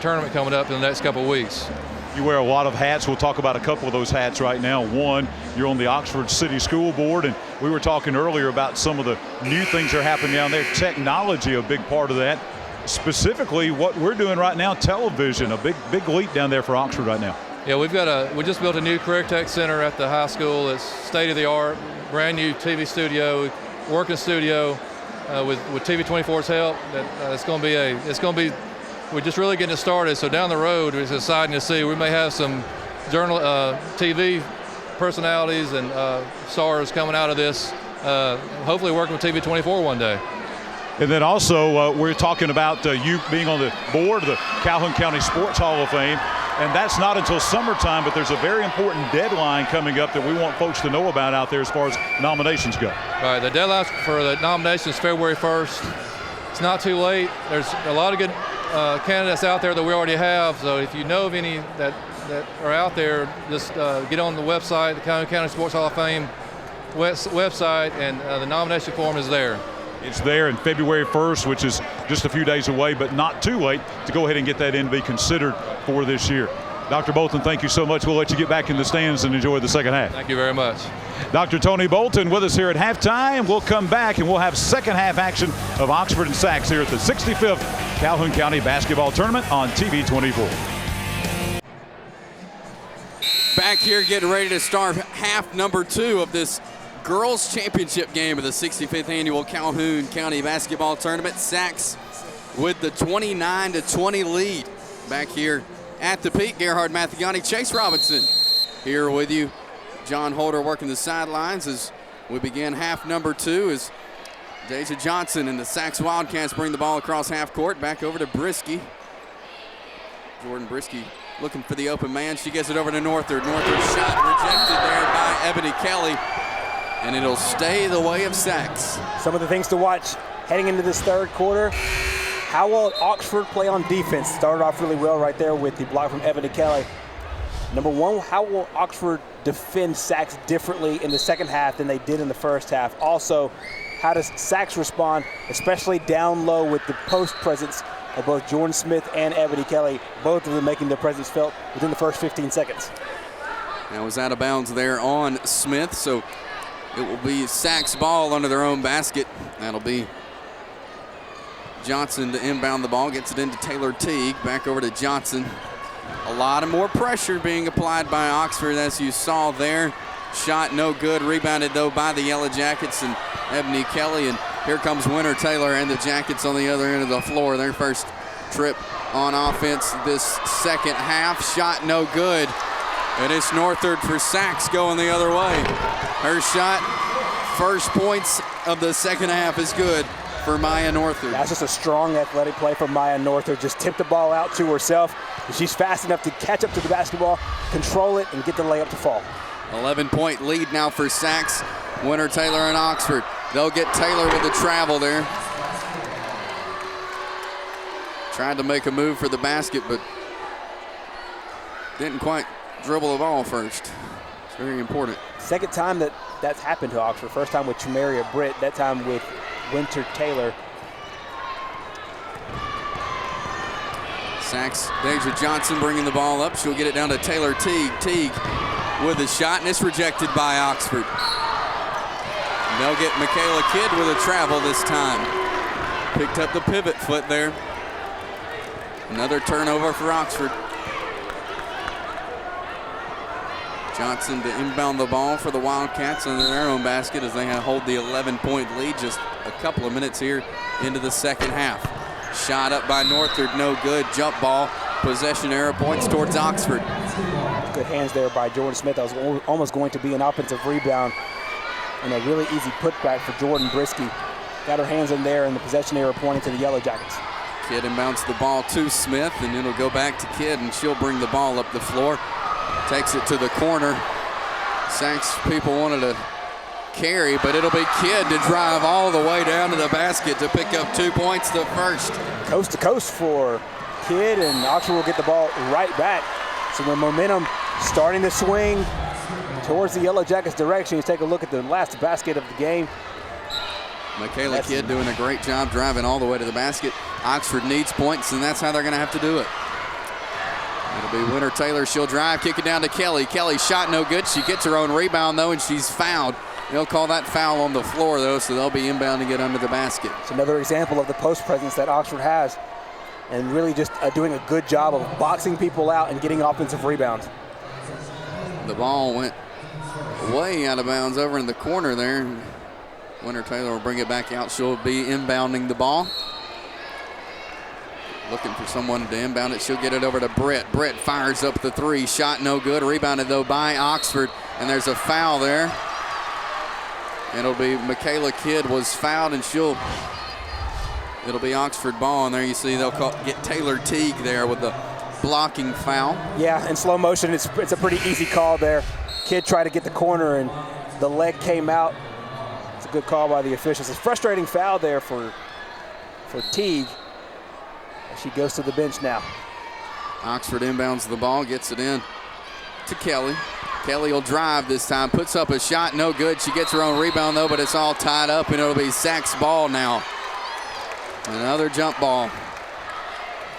tournament coming up in the next couple of weeks. You wear a lot of hats. We'll talk about a couple of those hats right now. One, you're on the Oxford City School Board, and we were talking earlier about some of the new things that are happening down there. Technology, a big part of that. Specifically, what we're doing right now, television, a big leap down there for Oxford right now. Yeah, we just built a new Career Tech Center at the high school. It's state-of-the-art, brand new TV studio, working studio with TV 24's help. It's going to be. We're just really getting it started, so down the road it's exciting to see. We may have some TV personalities and stars coming out of this hopefully working with TV24 one day. And then also, we're talking about you being on the board of the Calhoun County Sports Hall of Fame. And that's not until summertime, but there's a very important deadline coming up that we want folks to know about out there as far as nominations go. All right, the deadline for the nominations is February 1st. It's not too late. There's a lot of good candidates out there that we already have. So if you know of any that are out there, just get on the website, the Calhoun County Sports Hall of Fame website, and the nomination form is there. It's there in February 1st, which is just a few days away, but not too late to go ahead and get that in to be considered for this year. Dr. Bolton, thank you so much. We'll let you get back in the stands and enjoy the second half. Thank you very much. Dr. Tony Bolton with us here at halftime. We'll come back and we'll have second half action of Oxford and Sacs here at the 65th Calhoun County Basketball Tournament on TV24. Back here getting ready to start half number 2 of this girls championship game of the 65th annual Calhoun County Basketball Tournament. Sacs with the 29-20 lead. Back here at the peak, Gerhard Mathiani, Chase Robinson here with you. John Holder working the sidelines as we begin half number 2 as Deja Johnson and the Sacs Wildcats bring the ball across half court. Back over to Brisky. Jordan Brisky looking for the open man. She gets it over to Northard. Northard's shot rejected there by Ebony Kelly, and it'll stay the way of Sacs. Some of the things to watch heading into this third quarter. How will Oxford play on defense? Started off really well right there with the block from Ebony Kelly. Number one, how will Oxford defend Sacs differently in the second half than they did in the first half? Also, how does Sacs respond, especially down low with the post presence of both Jordan Smith and Ebony Kelly, both of them making their presence felt within the first 15 seconds. That was out of bounds there on Smith, so it will be Sacs ball under their own basket. That'll be Johnson to inbound the ball, gets it into Taylor Teague, back over to Johnson. A lot of more pressure being applied by Oxford, as you saw there. Shot no good, rebounded though by the Yellow Jackets and Ebony Kelly, and here comes Winter Taylor and the Jackets on the other end of the floor. Their first trip on offense this second half. Shot no good, and it's Northard for Sacs going the other way. Her shot, first points of the second half, is good for Maya Northard. That's just a strong athletic play from Maya Northard. Just tipped the ball out to herself. She's fast enough to catch up to the basketball, control it, and get the layup to fall. 11-point lead now for Sacs. Winter Taylor and Oxford. They'll get Taylor with the travel there. Tried to make a move for the basket, but didn't quite dribble the ball first. It's very important. Second time that's happened to Oxford. First time with Tremaria Britt, that time with Winter Taylor. Sacs, Deja Johnson bringing the ball up. She'll get it down to Taylor Teague. Teague with a shot, and it's rejected by Oxford. And they'll get Michaela Kidd with a travel this time. Picked up the pivot foot there. Another turnover for Oxford. Johnson to inbound the ball for the Wildcats under their own basket as they hold the 11-point lead just a couple of minutes here into the second half. Shot up by Northard, no good. Jump ball, possession arrow points towards Oxford. Good hands there by Jordan Smith. That was almost going to be an offensive rebound and a really easy putback for Jordan Brisky. Got her hands in there, and the possession arrow pointing to the Yellow Jackets. Kidd inbounds the ball to Smith, and it'll go back to Kidd, and she'll bring the ball up the floor. Takes it to the corner. Sacs people wanted to carry, but it'll be Kidd to drive all the way down to the basket to pick up 2 points, the first. Coast to coast for Kidd, and Oxford will get the ball right back. So the momentum starting to swing towards the Yellow Jackets' direction. You take a look at the last basket of the game. Michaela Kidd doing a great job driving all the way to the basket. Oxford needs points, and that's how they're going to have to do it. It'll be Winter Taylor. She'll drive, kick it down to Kelly. Kelly shot no good. She gets her own rebound, though, and she's fouled. They'll call that foul on the floor, though, so they'll be inbounding it under the basket. It's another example of the post presence that Oxford has, and really just doing a good job of boxing people out and getting offensive rebounds. The ball went way out of bounds over in the corner there. Winter Taylor will bring it back out. She'll be inbounding the ball. Looking for someone to inbound it. She'll get it over to Britt. Britt fires up the three. Shot no good. Rebounded, though, by Oxford. And there's a foul there. And it'll be Michaela Kidd was fouled, and it'll be Oxford ball. And there you see they'll get Taylor Teague there with the blocking foul. Yeah, in slow motion, it's a pretty easy call there. Kidd tried to get the corner, and the leg came out. It's a good call by the officials. It's a frustrating foul there for Teague. She goes to the bench now. Oxford inbounds the ball, gets it in to Kelly. Kelly will drive this time, puts up a shot, no good. She gets her own rebound though, but it's all tied up, and it'll be Sacs ball now. Another jump ball.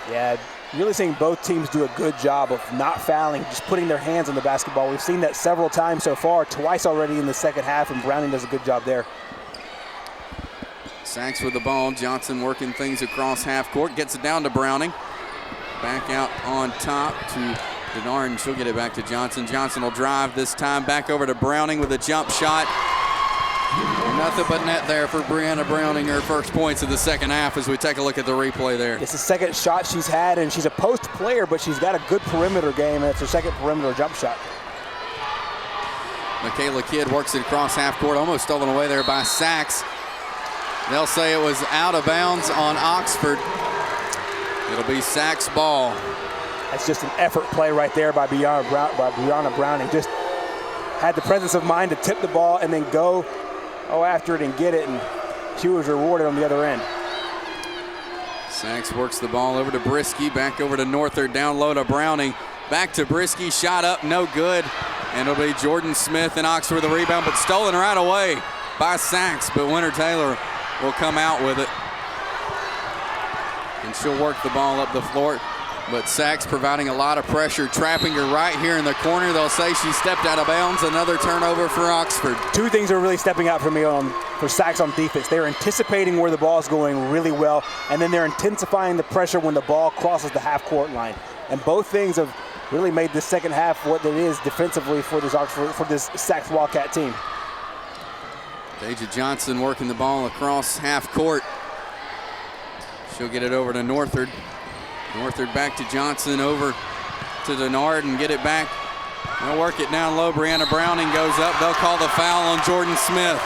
Yeah, really seeing both teams do a good job of not fouling, just putting their hands on the basketball. We've seen that several times so far, twice already in the second half, and Browning does a good job there. Sacs with the ball. Johnson working things across half court, gets it down to Browning. Back out on top to Denard, and she'll get it back to Johnson. Johnson will drive this time back over to Browning with a jump shot. Nothing but net there for Brianna Browning, her first points of the second half as we take a look at the replay there. It's the second shot she's had, and she's a post player, but she's got a good perimeter game, and it's her second perimeter jump shot. Michaela Kidd works it across half court, almost stolen away there by Sacs. They'll say it was out of bounds on Oxford. It'll be Sacs ball. That's just an effort play right there by Brianna Browning. Just had the presence of mind to tip the ball and then go after it and get it, and she was rewarded on the other end. Sacs works the ball over to Brisky, back over to Northard, down low to Browning. Back to Brisky, shot up, no good. And it'll be Jordan Smith and Oxford with the rebound, but stolen right away by Sacs, but Winter Taylor will come out with it. And she'll work the ball up the floor. But Sacs providing a lot of pressure, trapping her right here in the corner. They'll say she stepped out of bounds. Another turnover for Oxford. Two things are really stepping out for me for Sacs on defense. They're anticipating where the ball's going really well, and then they're intensifying the pressure when the ball crosses the half-court line. And both things have really made this second half what it is defensively for this Sacs Wildcat team. Deja Johnson working the ball across half court. She'll get it over to Northard. Northard back to Johnson, over to Denard, and get it back. They'll work it down low. Brianna Browning goes up. They'll call the foul on Jordan Smith.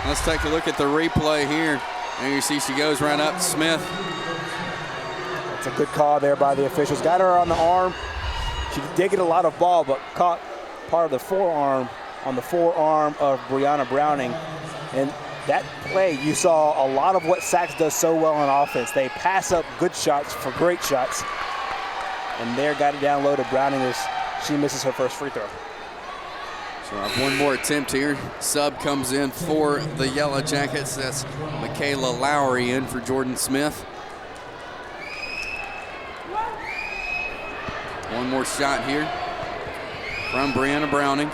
Let's take a look at the replay here. There you see she goes right up to Smith. It's a good call there by the officials. Got her on the arm. She did get a lot of ball, but caught part of the forearm on the forearm of Brianna Browning. And that play, you saw a lot of what Sacs does so well on offense. They pass up good shots for great shots. And there got it down low to Browning as she misses her first free throw. So I have one more attempt here. Sub comes in for the Yellow Jackets. That's Michaela Lowry in for Jordan Smith. One more shot here from Brianna Browning.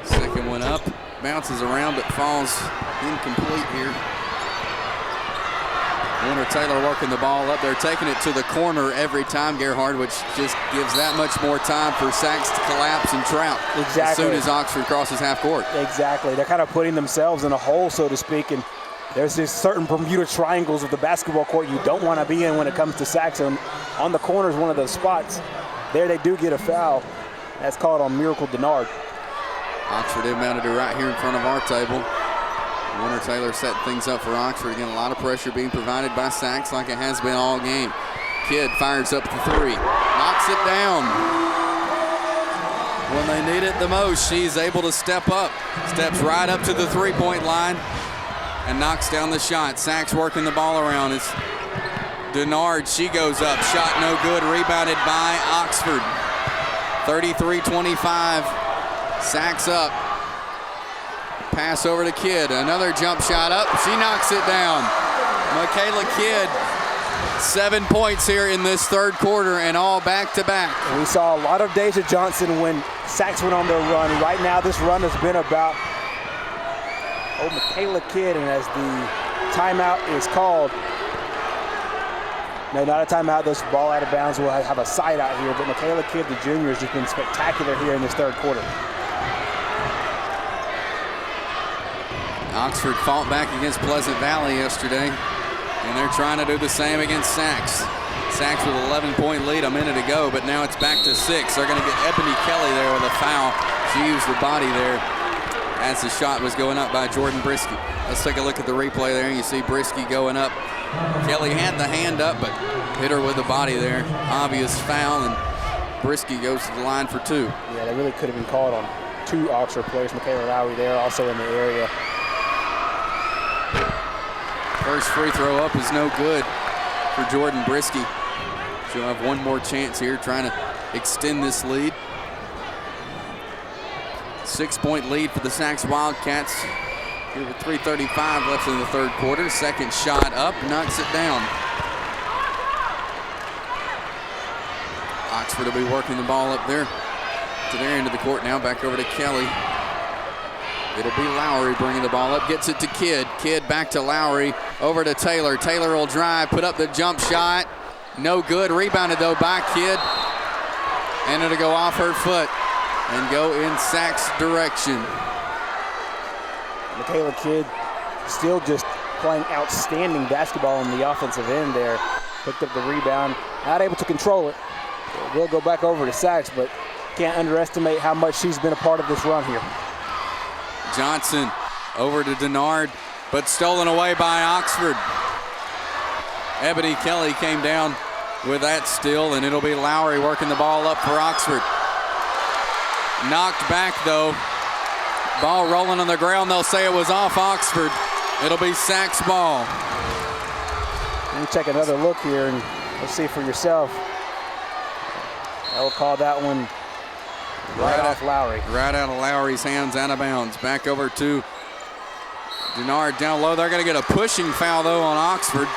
Second one up. Bounces around but falls incomplete here. Winter Taylor working the ball up there, taking it to the corner every time, Gerhard, which just gives that much more time for Sacs to collapse and trap. Exactly. As soon as Oxford crosses half court. Exactly. They're kind of putting themselves in a hole, so to speak, and there's these certain Bermuda triangles of the basketball court you don't want to be in when it comes to Sacs, and on the corner is one of those spots. There they do get a foul. That's called on Miracle Denard. Oxford inbounded it right here in front of our table. Winter Taylor setting things up for Oxford. Again, a lot of pressure being provided by Sacs like it has been all game. Kidd fires up the three, knocks it down. When they need it the most, she's able to step up. Steps right up to the three-point line and knocks down the shot. Sacs working the ball around. It's Denard, she goes up, shot no good, rebounded by Oxford. 33-25. Sacs up. Pass over to Kidd. Another jump shot up. She knocks it down. Michaela Kidd, 7 points here in this third quarter and all back-to-back. We saw a lot of Deja Johnson when Sacs went on their run. Right now this run has been about Michaela Kidd, and as the timeout is called, no, not a timeout, this ball out of bounds. We'll have a side out here, but Michaela Kidd, the junior, has just been spectacular here in this third quarter. Oxford fought back against Pleasant Valley yesterday, and they're trying to do the same against Sacs. Sacs with an 11-point lead a minute ago, but now it's back to 6. They're going to get Ebony Kelly there with a foul. She used the body there as the shot was going up by Jordan Brisky. Let's take a look at the replay there. You see Brisky going up. Kelly had the hand up, but hit her with the body there. Obvious foul, and Brisky goes to the line for 2. Yeah, that really could have been called on 2 Oxford players. Michaela Lowry there also in the area. First free throw up is no good for Jordan Brisky. She'll have one more chance here trying to extend this lead. 6-point lead for the Sachs Wildcats. Here with 3:35 left in the third quarter. Second shot up, knocks it down. Oxford will be working the ball up there to their end of the court now. Back over to Kelly. It'll be Lowry bringing the ball up. Gets it to Kidd. Kidd back to Lowry. Over to Taylor. Taylor will drive, put up the jump shot. No good. Rebounded though by Kidd. And it'll go off her foot and go in Sachs' direction. Michaela Kidd still just playing outstanding basketball on the offensive end there. Picked up the rebound. Not able to control it. We'll go back over to Sachs, but can't underestimate how much she's been a part of this run here. Johnson over to Denard, but stolen away by Oxford. Ebony Kelly came down with that steal, and it'll be Lowry working the ball up for Oxford. Knocked back though. Ball rolling on the ground. They'll say it was off Oxford. It'll be Sachs ball. Let me take another look here and let's see for yourself. I will call that one right off Lowry. Right out of Lowry's hands, out of bounds. Back over to Denard down low. They're going to get a pushing foul though on Oxford.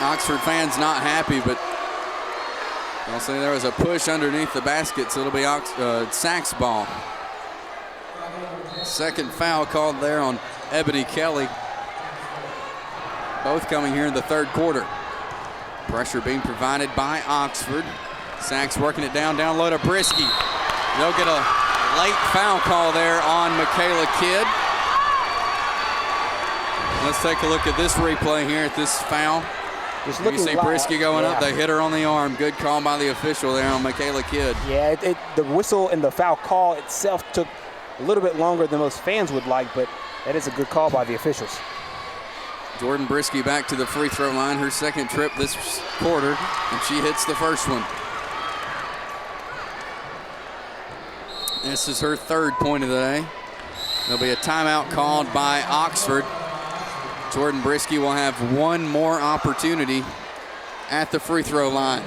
Oxford fans not happy, but I'll say there was a push underneath the basket, so it'll be Sachs ball. Second foul called there on Ebony Kelly. Both coming here in the third quarter. Pressure being provided by Oxford. Sachs working it down low to Brisky. They'll get a late foul call there on Michaela Kidd. Let's take a look at this replay here at this foul. You see Brisky going up. They hit her on the arm. Good call by the official there on Michaela Kidd. Yeah, the whistle and the foul call itself took a little bit longer than most fans would like, but that is a good call by the officials. Jordan Brisky back to the free throw line. Her second trip this quarter, and she hits the first one. This is her third point of the day. There'll be a timeout called by Oxford. Jordan Brisky will have one more opportunity at the free throw line.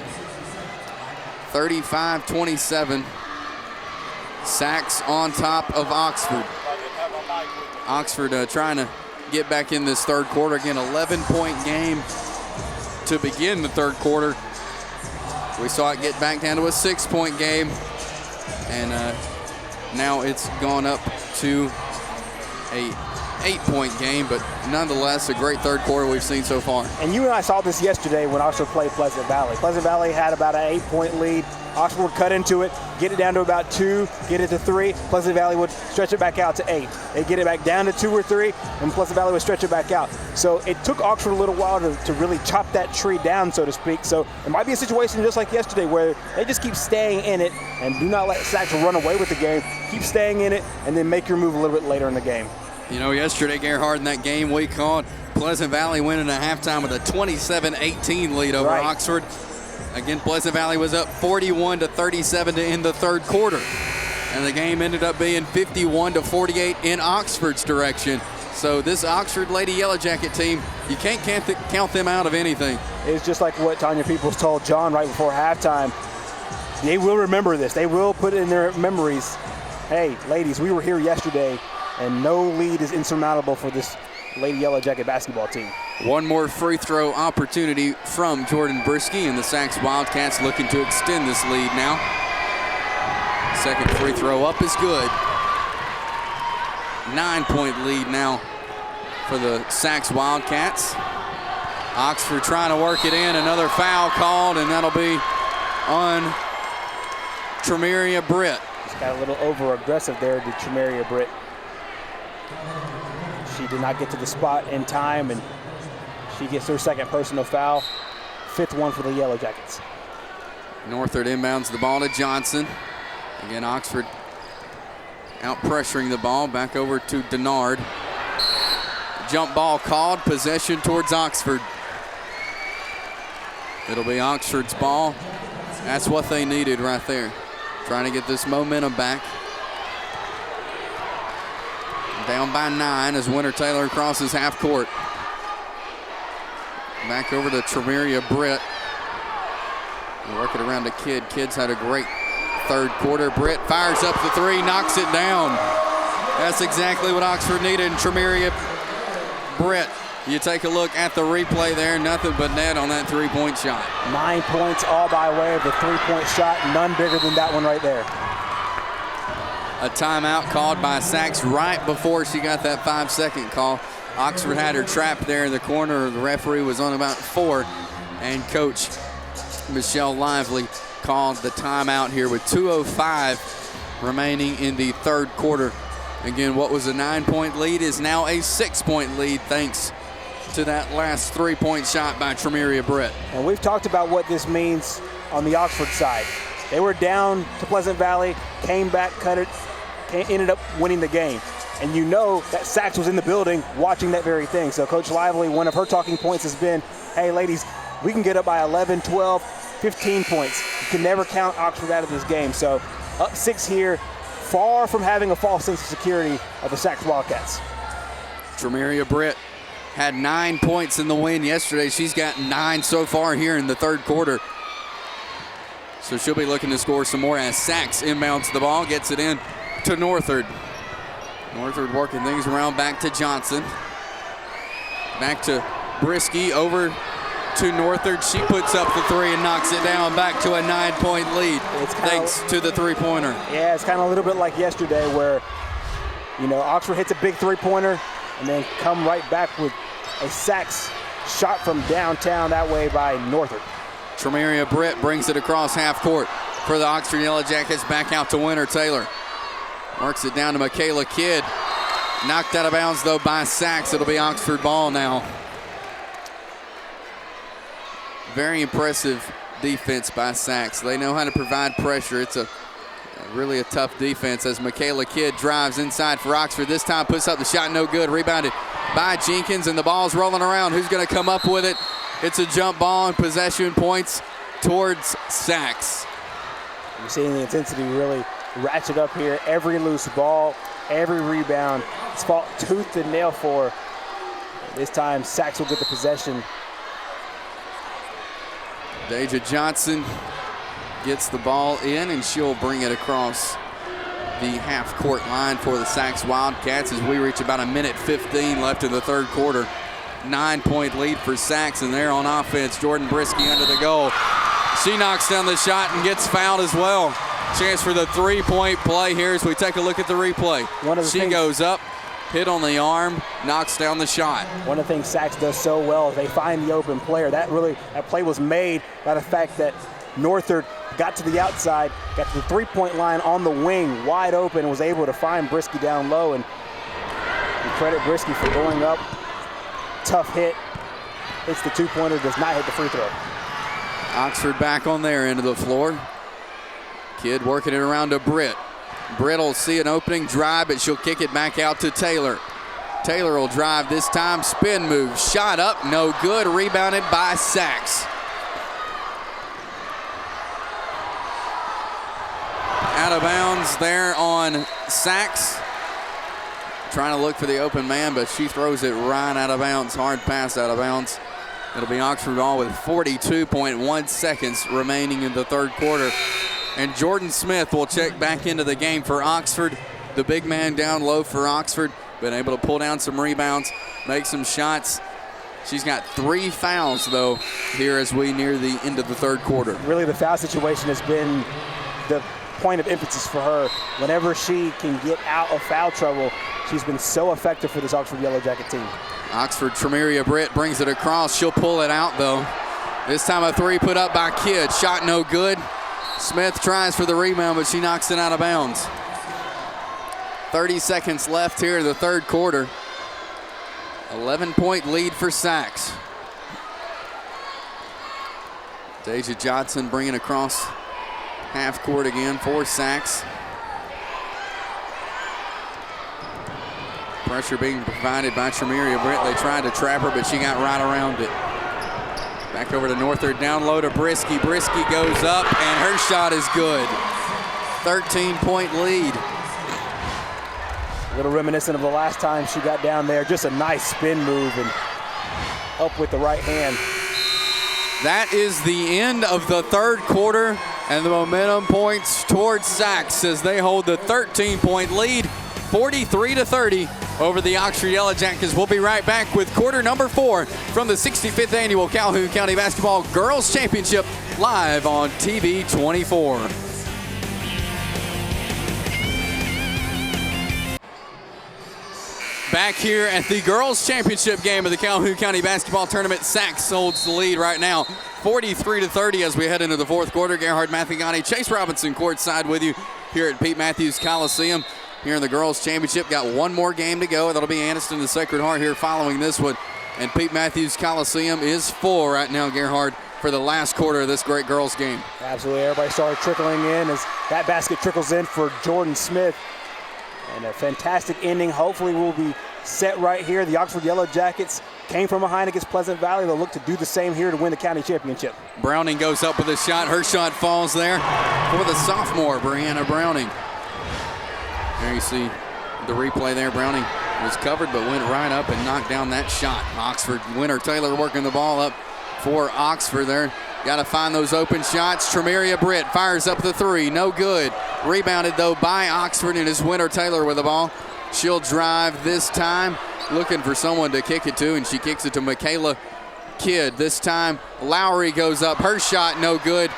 35-27. Sachs on top of Oxford. Oxford trying to get back in this third quarter. Again, 11-point game to begin the third quarter. We saw it get back down to a 6-point game, and now it's gone up to a 8-point game, but nonetheless a great third quarter we've seen so far. And you and I saw this yesterday when Oxford played Pleasant Valley. Pleasant Valley had about an 8-point lead. Oxford would cut into it, get it down to about 2, get it to 3. Pleasant Valley would stretch it back out to 8. They get it back down to 2 or 3, and Pleasant Valley would stretch it back out. So it took Oxford a little while to really chop that tree down, so to speak. So it might be a situation just like yesterday where they just keep staying in it and do not let Sachs run away with the game. Keep staying in it and then make your move a little bit later in the game. You know, yesterday, Gerhard, in that game we called, Pleasant Valley winning at halftime with a 27-18 lead over Oxford. Again, Pleasant Valley was up 41-37 to end the third quarter. And the game ended up being 51-48 in Oxford's direction. So this Oxford Lady Yellow Jacket team, you can't count them out of anything. It's just like what Tanya Peoples told John right before halftime. They will remember this. They will put it in their memories. Hey, ladies, we were here yesterday, and no lead is insurmountable for this Lady Yellow Jacket basketball team. One more free throw opportunity from Jordan Brisky, and the Sachs Wildcats looking to extend this lead now. Second free throw up is good. 9-point lead now for the Sachs Wildcats. Oxford trying to work it in. Another foul called, and that'll be on Tremeria Britt. Just got a little over-aggressive there to Tremeria Britt. She did not get to the spot in time, and she gets her second personal foul. 5th one for the Yellow Jackets. Northard inbounds the ball to Johnson. Again, Oxford out pressuring the ball. Back over to Denard. Jump ball called. Possession towards Oxford. It'll be Oxford's ball. That's what they needed right there. Trying to get this momentum back. Down by 9 as Winter Taylor crosses half court. Back over to Tremeria Britt. Working around the Kidd. Kidd's had a great third quarter. Britt fires up the three, knocks it down. That's exactly what Oxford needed. And Tremeria Britt, you take a look at the replay there, nothing but net on that three-point shot. 9 points all by way of the three-point shot. None bigger than that one right there. A timeout called by Sachs right before she got that 5-second call. Oxford had her trapped there in the corner. The referee was on about 4, and Coach Michelle Lively called the timeout here with 2:05 remaining in the third quarter. Again, what was a 9-point lead is now a 6-point lead thanks to that last three-point shot by Tremeria Britt. And we've talked about what this means on the Oxford side. They were down to Pleasant Valley, came back, cut it, ended up winning the game. And you know that Sachs was in the building watching that very thing. So Coach Lively, one of her talking points has been, hey ladies, we can get up by 11, 12, 15 points. You can never count Oxford out of this game. So up 6 here, far from having a false sense of security of the Sachs Wildcats. Tremeria Britt had 9 points in the win yesterday. She's got 9 so far here in the third quarter. So she'll be looking to score some more as Sachs inbounds the ball, gets it in to Northard. Northard working things around, back to Johnson. Back to Brisky, over to Northard. She puts up the three and knocks it down, back to a 9-point lead thanks to the three-pointer. Yeah, it's kind of a little bit like yesterday where, you know, Oxford hits a big three-pointer and then come right back with a Sachs shot from downtown that way by Northard. Tremeria Britt brings it across half court for the Oxford Yellow Jackets, back out to Winter Taylor. Works it down to Michaela Kidd. Knocked out of bounds, though, by Sachs. It'll be Oxford ball now. Very impressive defense by Sachs. They know how to provide pressure. It's really a tough defense as Michaela Kidd drives inside for Oxford. This time puts up the shot, no good. Rebounded by Jenkins, and the ball's rolling around. Who's going to come up with it? It's a jump ball and possession points towards Sachs. You're seeing the intensity really ratchet up here. Every loose ball, every rebound, it's fought tooth and nail for. This time, Sachs will get the possession. Deja Johnson gets the ball in, and she'll bring it across the half-court line for the Sachs Wildcats as we reach about 1:15 left in the third quarter. 9-point lead for Sachs, and there on offense, Jordan Brisky under the goal. She knocks down the shot and gets fouled as well. Chance for the three-point play here as we take a look at the replay. She goes up, hit on the arm, knocks down the shot. One of the things Sachs does so well is they find the open player. That play was made by the fact that Northard got to the outside, got to the three-point line on the wing, wide open, was able to find Brisky down low, and credit Brisky for going up. Tough hit, hits the two-pointer, does not hit the free throw. Oxford back on their end of the floor. Kidd working it around to Britt. Britt will see an opening, drive, but she'll kick it back out to Taylor. Taylor will drive this time, spin move, shot up, no good, rebounded by Sachs. Out of bounds there on Sachs. Trying to look for the open man, but she throws it right out of bounds. Hard pass out of bounds. It'll be Oxford ball with 42.1 seconds remaining in the third quarter. And Jordan Smith will check back into the game for Oxford. The big man down low for Oxford. Been able to pull down some rebounds, make some shots. She's got 3 fouls, though, here as we near the end of the third quarter. Really, the foul situation has been the point of emphasis for her. Whenever she can get out of foul trouble, she's been so effective for this Oxford Yellow Jacket team. Oxford, Tremeria Britt brings it across. She'll pull it out, though. This time a three put up by Kidd. Shot no good. Smith tries for the rebound, but she knocks it out of bounds. 30 seconds left here in the third quarter. 11-point lead for Sachs. Deja Johnson bringing across half court again for Sachs. Pressure being provided by Tremeria Britt. They tried to trap her, but she got right around it. Back over to Northard, down low to Brisky. Brisky goes up, and her shot is good. 13-point lead. A little reminiscent of the last time she got down there. Just a nice spin move and up with the right hand. That is the end of the third quarter, and the momentum points towards Sachs as they hold the 13-point lead, 43-30 over the Oxford Yellow Jackets. We'll be right back with quarter number 4 from the 65th annual Calhoun County Basketball Girls Championship live on TV 24. Back here at the Girls Championship game of the Calhoun County Basketball Tournament, Sachs holds the lead right now, 43-30 as we head into the fourth quarter. Gerhard Mathigani, Chase Robinson courtside with you here at Pete Matthews Coliseum. Here in the Girls Championship, got one more game to go. That'll be Anniston and Sacred Heart here following this one. And Pete Matthews Coliseum is full right now, Gerhard, for the last quarter of this great girls game. Absolutely, everybody started trickling in as that basket trickles in for Jordan Smith. And a fantastic ending. Hopefully we'll be set right here. The Oxford Yellow Jackets came from behind against Pleasant Valley. They'll look to do the same here to win the county championship. Browning goes up with a shot. Her shot falls there for the sophomore, Brianna Browning. There you see the replay there. Browning was covered but went right up and knocked down that shot. Oxford, Winter Taylor working the ball up for Oxford there. Got to find those open shots. Tremeria Britt fires up the three. No good. Rebounded, though, by Oxford, and it's Winter Taylor with the ball. She'll drive this time, looking for someone to kick it to, and she kicks it to Michaela Kidd. This time, Lowry goes up. Her shot, no good.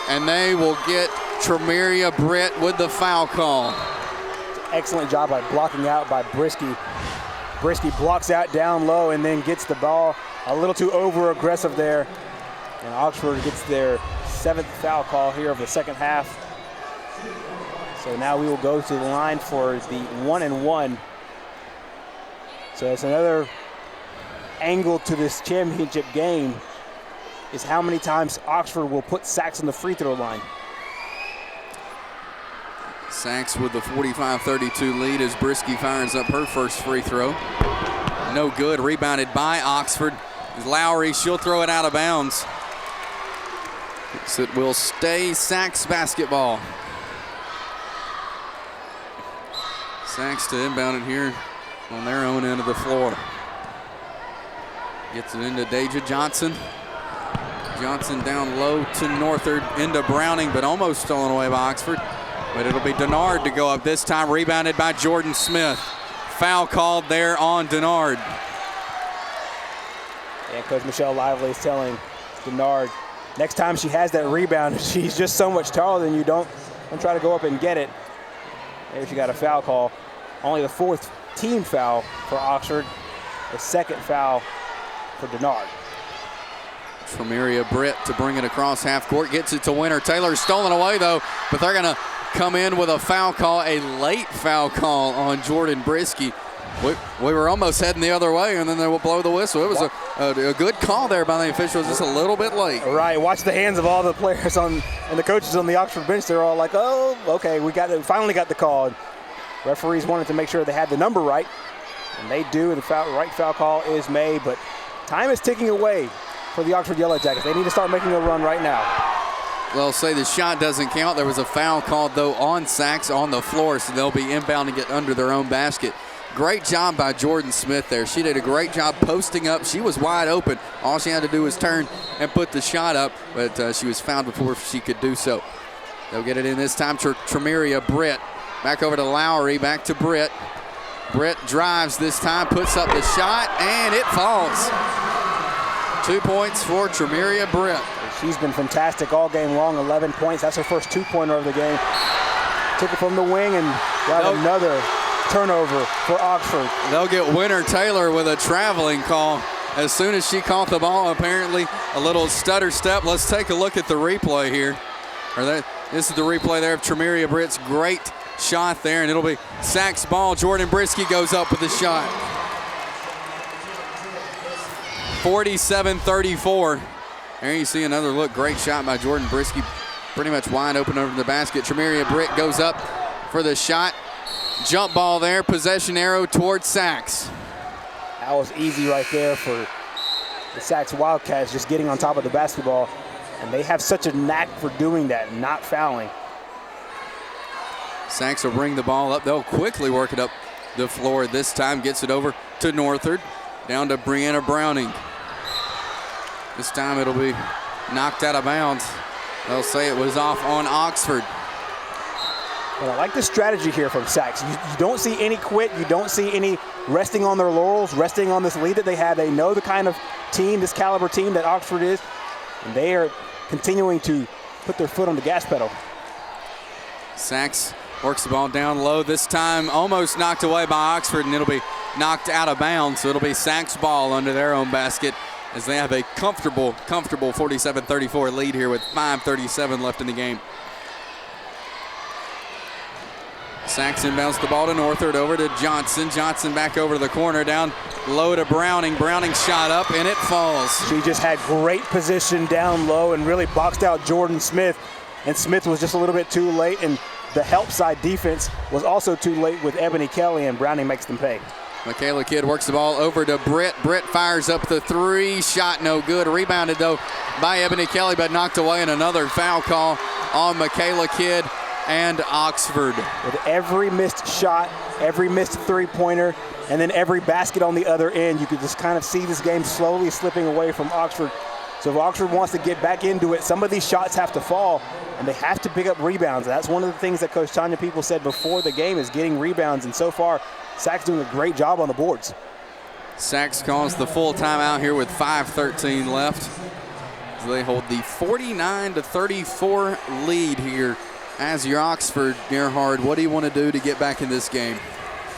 And they will get Tremeria Britt with the foul call. Excellent job by blocking out by Brisky. Brisky blocks out down low and then gets the ball a little too over-aggressive there. And Oxford gets their 7th foul call here of the second half. So now we will go to the line for the 1-and-1. So it's another angle to this championship game is how many times Oxford will put Sachs on the free throw line. Sachs with the 45-32 lead as Brisky fires up her first free throw. No good. Rebounded by Oxford. Lowry, she'll throw it out of bounds. So it will stay Sachs basketball. Sachs to inbound it here on their own end of the floor. Gets it into Deja Johnson. Johnson down low to Northard, into Browning, but almost stolen away by Oxford. But it'll be Denard to go up this time, rebounded by Jordan Smith. Foul called there on Denard. And Coach Michelle Lively is telling Denard, next time she has that rebound, she's just so much taller than you. Don't try to go up and get it. There she got a foul call. Only the 4th team foul for Oxford. The 2nd foul for Denard. Tremeria Britt to bring it across half court. Gets it to Winter Taylor. Stolen away, though. But they're going to come in with a foul call, a late foul call on Jordan Brisky. We were almost heading the other way, and then they will blow the whistle. It was a good call there by the officials, just a little bit late. Right. Watch the hands of all the players and the coaches on the Oxford bench. They're all like, oh, okay, we finally got the call. And referees wanted to make sure they had the number right, and they do, and the right foul call is made. But time is ticking away for the Oxford Yellow Jackets. They need to start making a run right now. They'll say the shot doesn't count. There was a foul called, though, on Sachs on the floor, so they'll be inbounding it under their own basket. Great job by Jordan Smith there. She did a great job posting up. She was wide open. All she had to do was turn and put the shot up, but she was fouled before she could do so. They'll get it in this time to Tremeria Britt. Back over to Lowry, back to Britt. Britt drives this time, puts up the shot, and it falls. 2 points for Tremeria Britt. She's been fantastic all game long, 11 points. That's her first 2-pointer of the game. Took it from the wing and got another turnover for Oxford. They'll get Winter Taylor with a traveling call as soon as she caught the ball. Apparently a little stutter step. Let's take a look at the replay here. This is the replay there of Tremeria Britt's great shot there, and it'll be Sachs ball. Jordan Brisky goes up with the shot. 47-34. There you see another look. Great shot by Jordan Brisky. Pretty much wide open over the basket. Tremeria Britt goes up for the shot. Jump ball there, possession arrow towards Sachs. That was easy right there for the Sachs Wildcats, just getting on top of the basketball. And they have such a knack for doing that, not fouling. Sachs will bring the ball up. They'll quickly work it up the floor. This time gets it over to Northard. Down to Brianna Browning. This time it'll be knocked out of bounds. They'll say it was off on Oxford. But I like the strategy here from Sachs. You don't see any quit. You don't see any resting on their laurels, resting on this lead that they have. They know the kind of team, this caliber team that Oxford is, and they are continuing to put their foot on the gas pedal. Sachs works the ball down low. This time almost knocked away by Oxford, and it'll be knocked out of bounds. So it'll be Sachs ball under their own basket as they have a comfortable 47-34 lead here with 5:37 left in the game. Sachs inbounds the ball to Northard, over to Johnson. Johnson back over to the corner, down low to Browning. Browning shot up, and it falls. She just had great position down low and really boxed out Jordan Smith. And Smith was just a little bit too late, and the help side defense was also too late with Ebony Kelly, and Browning makes them pay. Michaela Kidd works the ball over to Britt. Britt fires up the three. Shot no good. Rebounded, though, by Ebony Kelly, but knocked away, and another foul call on Michaela Kidd and Oxford. With every missed shot, every missed three-pointer, and then every basket on the other end, you could just kind of see this game slowly slipping away from Oxford. So if Oxford wants to get back into it, some of these shots have to fall, and they have to pick up rebounds. That's one of the things that Coach Tanya People said before the game is getting rebounds, and so far, Sachs doing a great job on the boards. Sachs calls the full timeout here with 5:13 left. They hold the 49-34 lead here. As your Oxford, Gerhard, what do you want to do to get back in this game?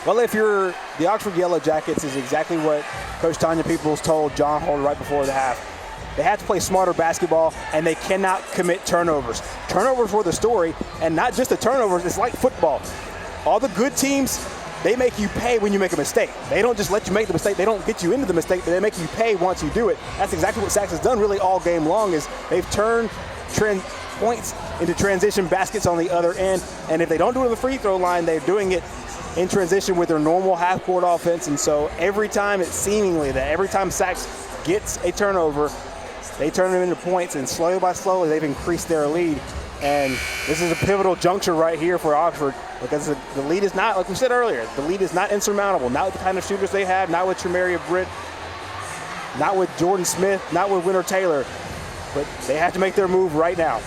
Well, if you're the Oxford Yellow Jackets, is exactly what Coach Tanya Peoples told John Holder right before the half. They have to play smarter basketball, and they cannot commit turnovers. Turnovers were the story, and not just the turnovers. It's like football. All the good teams, they make you pay when you make a mistake. They don't just let you make the mistake. They don't get you into the mistake, but they make you pay once you do it. That's exactly what Sachs has done really all game long, is they've turned points into transition baskets on the other end, and if they don't do it on the free throw line, they're doing it in transition with their normal half-court offense. And so every time every time Sachs gets a turnover, they turn them into points, and slowly by slowly they've increased their lead. And this is a pivotal juncture right here for Oxford, because the lead is not, like we said earlier, the lead is not insurmountable. Not with the kind of shooters they have, not with Tremaria Britt, not with Jordan Smith, not with Winter Taylor, but they have to make their move right now.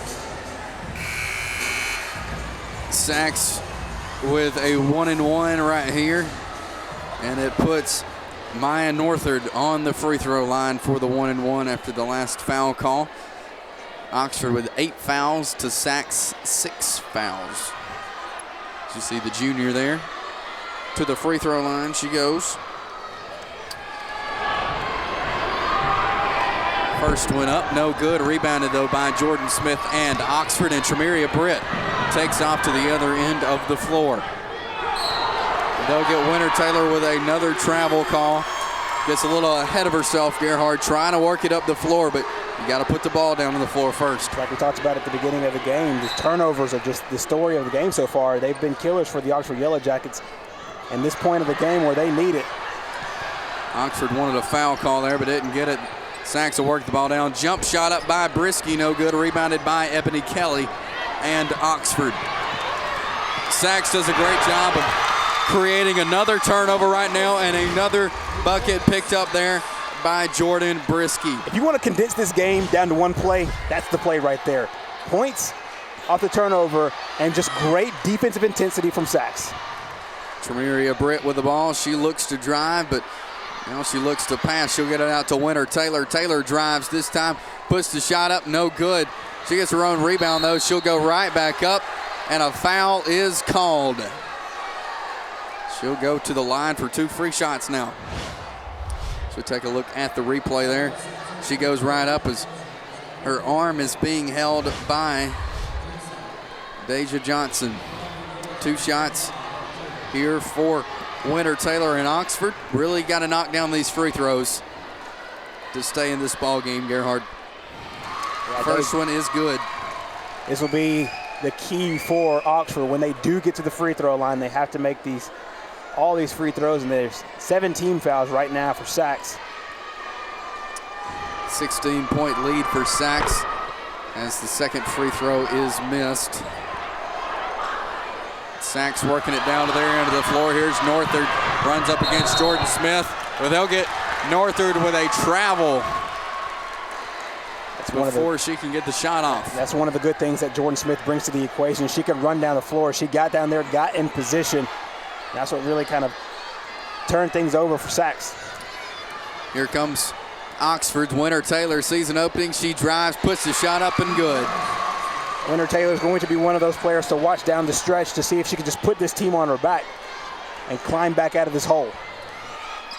Sachs with a 1-and-1 right here, and it puts Maya Northard on the free throw line for the 1-and-1 after the last foul call. Oxford with 8 fouls to Sachs 6 fouls. As you see the junior there to the free throw line she goes. First one up, no good. Rebounded, though, by Jordan Smith and Oxford, and Tremaria Britt takes off to the other end of the floor. They'll get Winter Taylor with another travel call. Gets a little ahead of herself, Gerhard, trying to work it up the floor, but you got to put the ball down on the floor first. Like we talked about at the beginning of the game, the turnovers are just the story of the game so far. They've been killers for the Oxford Yellow Jackets. And this point of the game where they need it. Oxford wanted a foul call there, but didn't get it. Sachs will work the ball down. Jump shot up by Brisky, no good. Rebounded by Ebony Kelly and Oxford. Sachs does a great job of creating another turnover right now, and another bucket picked up there by Jordan Brisky. If you want to condense this game down to one play, that's the play right there. Points off the turnover and just great defensive intensity from Sachs. Tremaria Britt with the ball. She looks to drive, but now she looks to pass. She'll get it out to Winter Taylor. Taylor drives this time, puts the shot up, no good. She gets her own rebound, though. She'll go right back up, and a foul is called. She'll go to the line for 2 free shots now. So take a look at the replay there. She goes right up as her arm is being held by Deja Johnson. 2 shots here for Winter Taylor and Oxford. Really got to knock down these free throws to stay in this ball game, Gerhard. First one is good. This will be the key for Oxford. When they do get to the free throw line, they have to make all these free throws, and there's 17 fouls right now for Sachs. 16-point lead for Sachs as the second free throw is missed. Sachs working it down to their end of the floor. Here's Northard, runs up against Jordan Smith. Well, they'll get Northard with a travel before she can get the shot off. That's one of the good things that Jordan Smith brings to the equation. She can run down the floor. She got down there, got in position. That's what really kind of turned things over for Sachs. Here comes Oxford's Winter Taylor, season opening. She drives, puts the shot up and good. Winter Taylor is going to be one of those players to watch down the stretch to see if she can just put this team on her back and climb back out of this hole.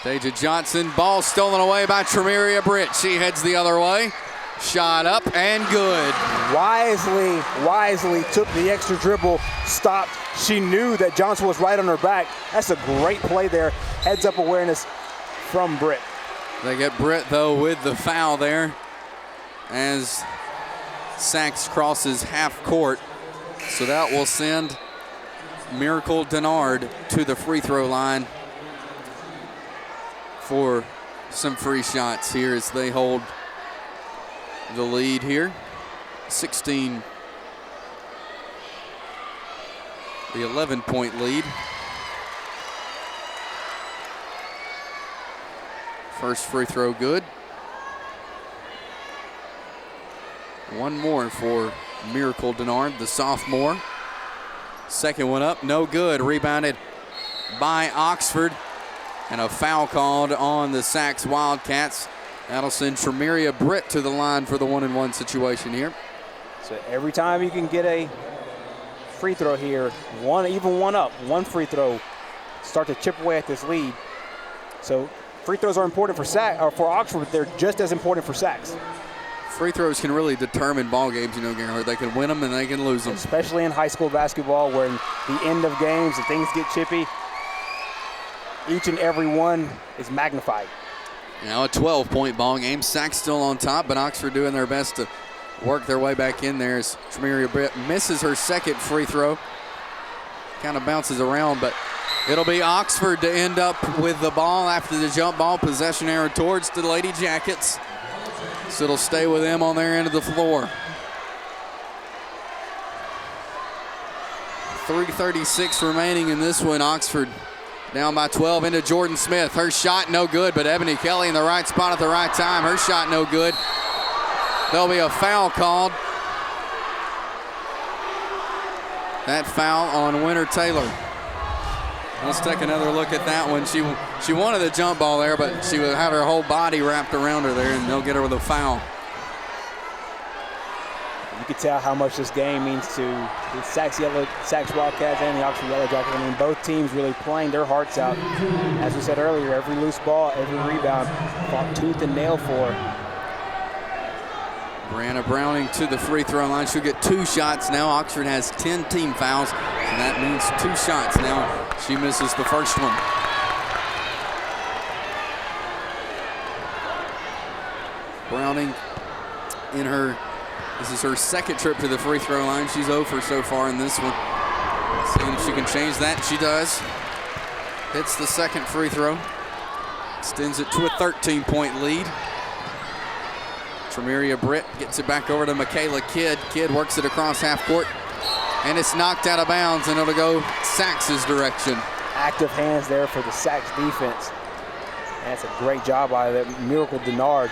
Deja Johnson, ball stolen away by Tremeria Britt. She heads the other way. Shot up and good. Wisely took the extra dribble, stopped. She knew that Johnson was right on her back. That's a great play there. Heads up awareness from Britt. They get Britt, though, with the foul there as Sachs crosses half court. So that will send Miracle Denard to the free throw line for some free shots here as they hold the lead here. 16, the 11-point lead. First free throw good. One more for Miracle Denard, the sophomore. Second one up, no good. Rebounded by Oxford. And a foul called on the Sachs Wildcats. That'll send Tremeria Britt to the line for the 1-and-1 situation here. So every time you can get a free throw here, even one up, one free throw, start to chip away at this lead. So free throws are important for Oxford, but they're just as important for Sachs. Free throws can really determine ball games, Gerhard. They can win them and they can lose them. Especially in high school basketball, where in the end of games and things get chippy, each and every one is magnified. A 12-point ball game. Sachs still on top, but Oxford doing their best to work their way back in there as Tremeria Britt misses her second free throw. Kind of bounces around, but it'll be Oxford to end up with the ball after the jump ball. Possession error towards the Lady Jackets. So it'll stay with them on their end of the floor. 3:36 remaining in this one. Oxford down by 12 into Jordan Smith. Her shot no good, but Ebony Kelly in the right spot at the right time. Her shot no good. There'll be a foul called. That foul on Winter Taylor. Let's take another look at that one. She wanted the jump ball there, but she had her whole body wrapped around her there, and they'll get her with a foul. You can tell how much this game means to the Sachs Wildcats and the Oxford Yellow Jackets. I mean, both teams really playing their hearts out. As we said earlier, every loose ball, every rebound, fought tooth and nail for. Brianna Browning to the free throw line. She'll get 2 shots now. Oxford has 10 team fouls, and that means 2 shots now. She misses the first one. Browning this is her second trip to the free throw line. She's 0 for so far in this one. Seeing if she can change that. She does. Hits the second free throw. Extends it to a 13-point lead. Tremeria Britt gets it back over to Michaela Kidd. Kidd works it across half court. And it's knocked out of bounds, and it'll go Sachs's direction. Active hands there for the Sachs defense. That's a great job by that Miracle Denard.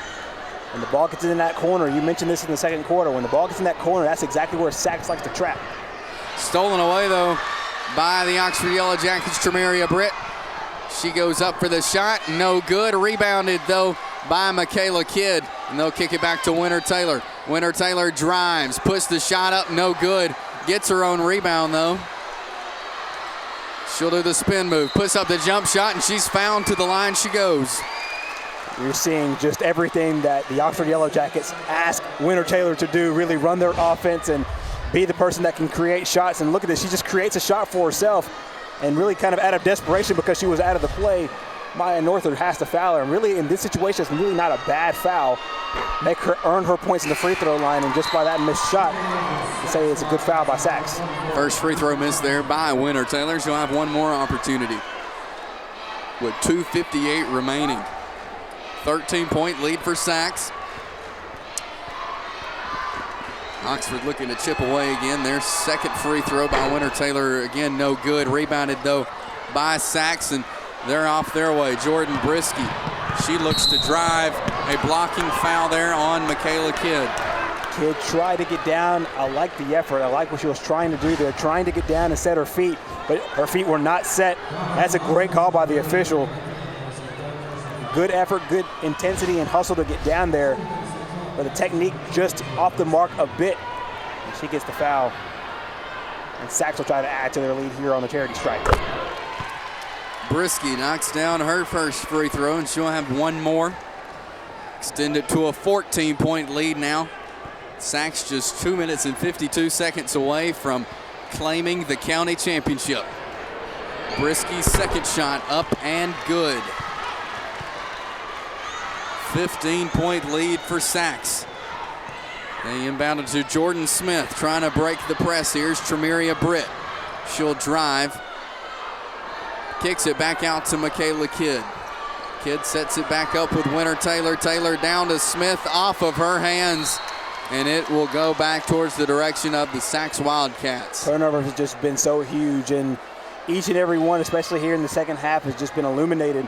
When the ball gets in that corner, you mentioned this in the second quarter, when the ball gets in that corner, that's exactly where Sachs likes to trap. Stolen away, though, by the Oxford Yellow Jackets, Tremeria Britt. She goes up for the shot, no good. Rebounded, though, by Michaela Kidd, and they'll kick it back to Winter Taylor. Winter Taylor drives, puts the shot up, no good. Gets her own rebound, though. She'll do the spin move, puts up the jump shot, and she's fouled. To the line she goes. You're seeing just everything that the Oxford Yellow Jackets ask Winter Taylor to do, really run their offense and be the person that can create shots. And look at this, she just creates a shot for herself, and really kind of out of desperation because she was out of the play, Maya Northern has to foul her. And really, in this situation, it's really not a bad foul. Make her earn her points in the free throw line, and just by that missed shot, you say it's a good foul by Sachs. First free throw miss there by Winter Taylor. She'll have one more opportunity with 2:58 remaining. 13-point lead for Sachs. Oxford looking to chip away again. Their second free throw by Winter Taylor, again, no good. Rebounded, though, by Sachs, and they're off their way. Jordan Brisky, she looks to drive. A blocking foul there on Michaela Kidd. Kidd tried to get down. I like the effort. I like what she was trying to do there, trying to get down and set her feet, but her feet were not set. That's a great call by the official. Good effort, good intensity and hustle to get down there, but the technique just off the mark a bit. And she gets the foul. And Sachs will try to add to their lead here on the charity strike. Brisky knocks down her first free throw, and she'll have one more. Extend it to a 14-point lead now. Sachs just 2 minutes and 52 seconds away from claiming the county championship. Brisky's second shot up and good. 15-point lead for Sachs. They inbounded to Jordan Smith, trying to break the press. Here's Tremeria Britt. She'll drive. Kicks it back out to Michaela Kidd. Kidd sets it back up with Winter Taylor. Taylor down to Smith, off of her hands, and it will go back towards the direction of the Sachs Wildcats. Turnovers have just been so huge, and each and every one, especially here in the second half, has just been illuminated.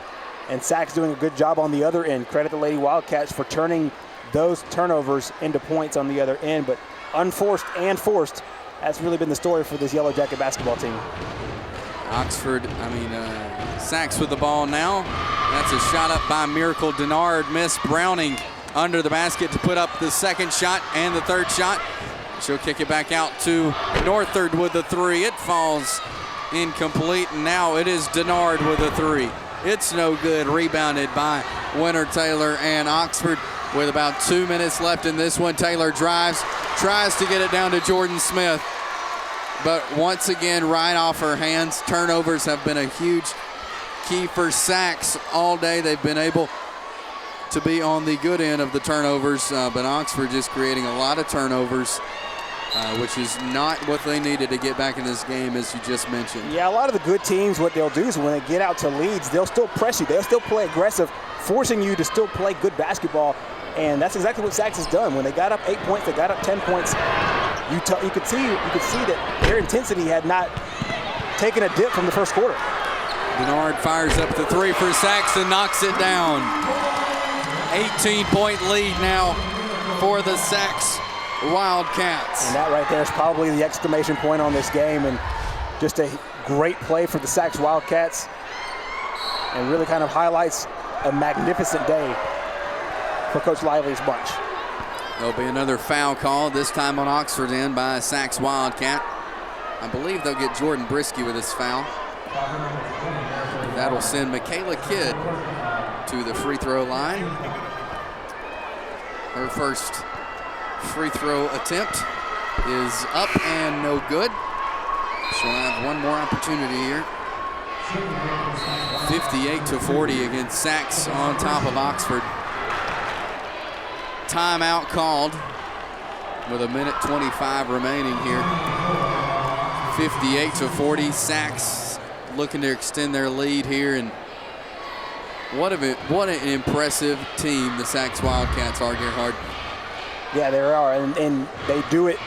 And Sachs doing a good job on the other end. Credit the Lady Wildcats for turning those turnovers into points on the other end, but unforced and forced. That's really been the story for this Yellow Jacket basketball team. Sachs with the ball now. That's a shot up by Miracle Denard. Miss Browning under the basket to put up the second shot and the third shot. She'll kick it back out to Northard with the three. It falls incomplete, and now it is Denard with a three. It's no good. Rebounded by Winter Taylor, and Oxford with about 2 minutes left in this one. Taylor drives, tries to get it down to Jordan Smith, but once again, right off her hands. Turnovers have been a huge key for Sachs all day. They've been able to be on the good end of the turnovers, but Oxford just creating a lot of turnovers, which is not what they needed to get back in this game, as you just mentioned. Yeah, a lot of the good teams, what they'll do is when they get out to leads, they'll still press you. They'll still play aggressive, forcing you to still play good basketball. And that's exactly what Sachs has done. When they got up 8 points, they got up 10 points. You could see that their intensity had not taken a dip from the first quarter. Denard fires up the three for Sachs and knocks it down. 18-point lead now for the Sachs Wildcats. And that right there is probably the exclamation point on this game, and just a great play for the Sachs Wildcats, and really kind of highlights a magnificent day for Coach Lively's bunch. There'll be another foul call, this time on Oxford's end by Sachs Wildcat. I believe they'll get Jordan Brisky with this foul. That'll send Michaela Kidd to the free throw line. Her first free throw attempt is up and no good. She'll have one more opportunity here. 58-40 against Sachs on top of Oxford. Timeout called with a minute 25 remaining here. 58-40. Sachs looking to extend their lead here, and what an impressive team the Sachs Wildcats are, Gerhard. Yeah, they are, and they do it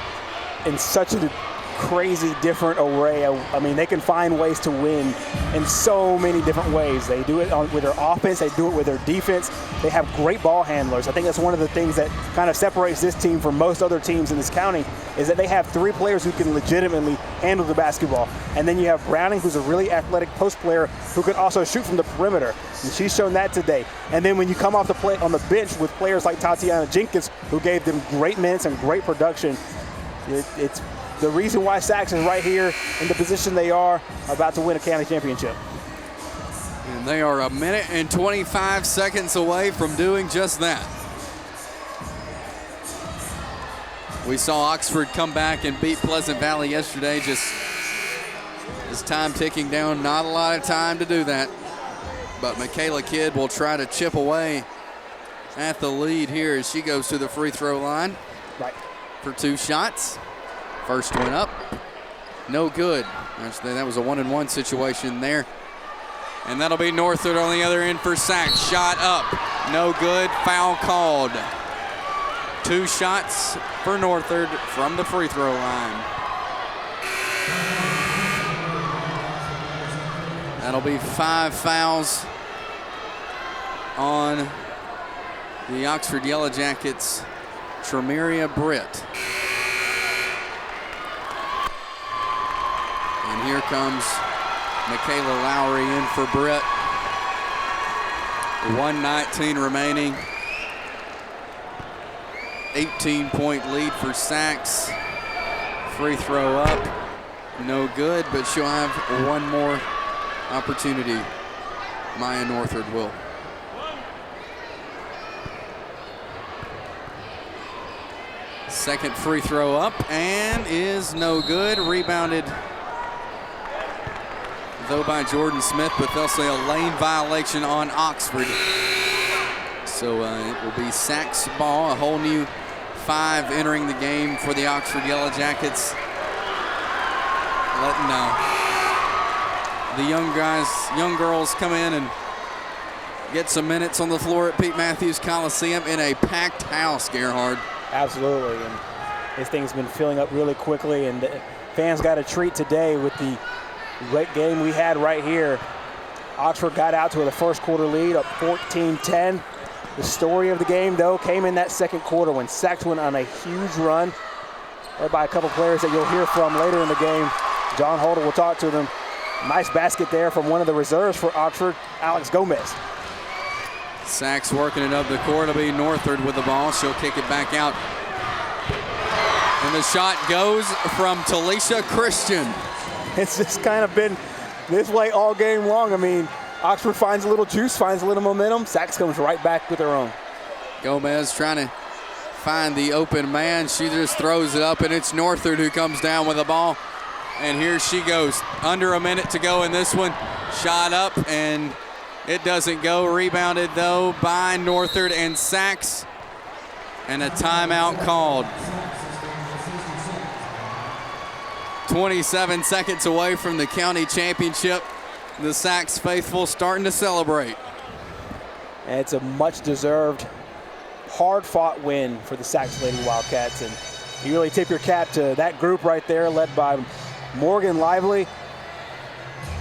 in such a crazy different array. I mean, they can find ways to win in so many different ways. They do it with their offense, they do it with their defense. They have great ball handlers. I think that's one of the things that kind of separates this team from most other teams in this county, is that they have three players who can legitimately handle the basketball. And then you have Browning, who's a really athletic post player who can also shoot from the perimeter. And she's shown that today. And then when you come off the play on the bench with players like Tatiana Jenkins, who gave them great minutes and great production, it's the reason why Sachs is right here in the position they are, about to win a county championship. And they are a minute and 25 seconds away from doing just that. We saw Oxford come back and beat Pleasant Valley yesterday. Just as time ticking down, not a lot of time to do that. but Michaela Kidd will try to chip away at the lead here as she goes to the free throw line for 2 shots. First one up, no good. Actually, that was a 1-and-1 situation there. And that'll be Northwood on the other end for Sachs. Shot up, no good, foul called. 2 shots for Northwood from the free throw line. That'll be 5 fouls on the Oxford Yellow Jackets, Tremeria Britt. And here comes Michaela Lowry in for Britt. 1:19 remaining. 18-point lead for Sachs. Free throw up, no good, but she'll have one more opportunity. Maya Northwood will. Second free throw up and is no good. Rebounded though by Jordan Smith, but they'll say a lane violation on Oxford. So it will be Sachs ball, a whole new 5 entering the game for the Oxford Yellow Jackets. Letting the young girls come in and get some minutes on the floor at Pete Matthews Coliseum in a packed house, Gerhard. Absolutely, and this thing's been filling up really quickly, and the fans got a treat today with the great game we had right here. Oxford got out to the first quarter lead, up 14-10. The story of the game, though, came in that second quarter when Sachs went on a huge run, led by a couple players that you'll hear from later in the game. John Holder will talk to them. Nice basket there from one of the reserves for Oxford, Alex Gomez. Sachs working it up the court. It'll be Northwood with the ball. She'll kick it back out. And the shot goes from Talisha Christian. It's just kind of been this way all game long. I mean, Oxford finds a little juice, finds a little momentum. Sachs comes right back with her own. Gomez trying to find the open man. She just throws it up, and it's Northwood who comes down with the ball. And here she goes. Under a minute to go in this one. Shot up, and it doesn't go. Rebounded, though, by Northwood and Sachs. And a timeout called. 27 seconds away from the county championship. The Sachs faithful starting to celebrate. And it's a much-deserved, hard-fought win for the Sachs Lady Wildcats. And you really tip your cap to that group right there, led by Morgan Lively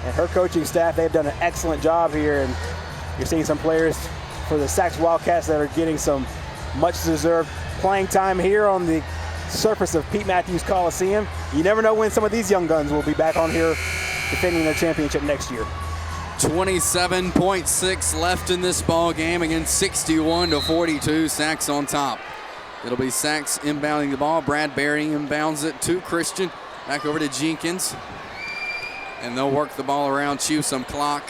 and her coaching staff. They've done an excellent job here, and you're seeing some players for the Sachs Wildcats that are getting some much-deserved playing time here on the surface of Pete Matthews Coliseum. You never know when some of these young guns will be back on here defending their championship next year. 27.6 left in this ball game against 61-42. Sachs on top. It'll be Sachs inbounding the ball. Brad Berry inbounds it to Christian. Back over to Jenkins. And they'll work the ball around, chew some clock.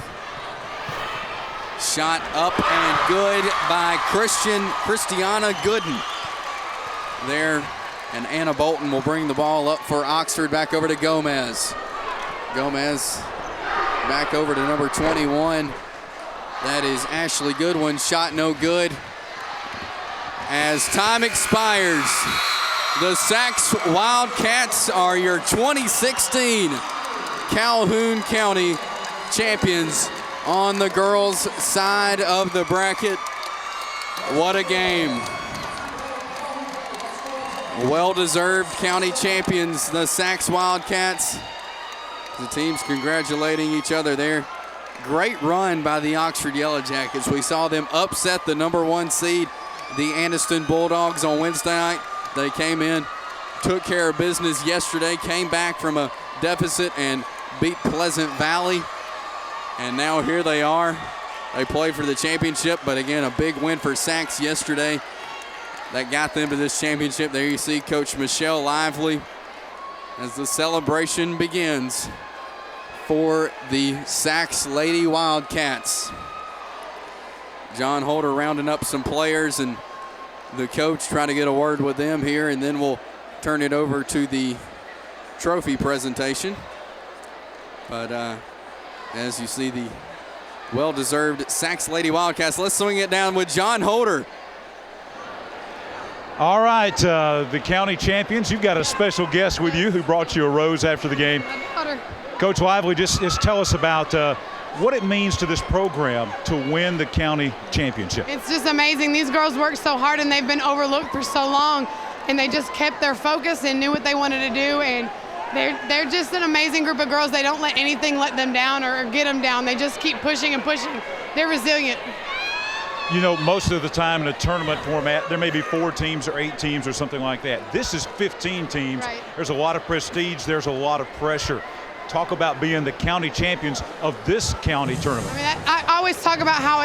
Shot up and good by Christiana Gooden. There, and Anna Bolton will bring the ball up for Oxford. Back over to Gomez. Gomez back over to number 21. That is Ashley Goodwin. Shot no good. As time expires, the Sachs Wildcats are your 2016 Calhoun County champions on the girls' side of the bracket. What a game. Well-deserved county champions, the Sachs Wildcats. The teams congratulating each other there. Great run by the Oxford Yellow Jackets. We saw them upset the number 1 seed, the Anniston Bulldogs, on Wednesday night. They came in, took care of business yesterday, came back from a deficit and beat Pleasant Valley. And now here they are. They played for the championship, but again, a big win for Sachs yesterday that got them to this championship. There you see Coach Michelle Lively as the celebration begins for the Sachs Lady Wildcats. John Holder rounding up some players, and the coach trying to get a word with them here, and then we'll turn it over to the trophy presentation. But as you see the Well-deserved Sacs Lady Wildcats. Let's swing it down with John Holder. All right, the county champions, you've got a special guest with you who brought you a rose after the game. Coach Lively, just tell us about what it means to this program to win the county championship. It's just amazing. These girls worked so hard and they've been overlooked for so long, and they just kept their focus and knew what they wanted to do, and they're just an amazing group of girls. They don't let anything let them down or get them down. They just keep pushing and pushing. They're resilient. You know, most of the time in a tournament format, there may be 4 teams or 8 teams or something like that. This is 15 teams. Right. There's a lot of prestige. There's a lot of pressure. Talk about being the county champions of this county tournament. I mean, I always talk about how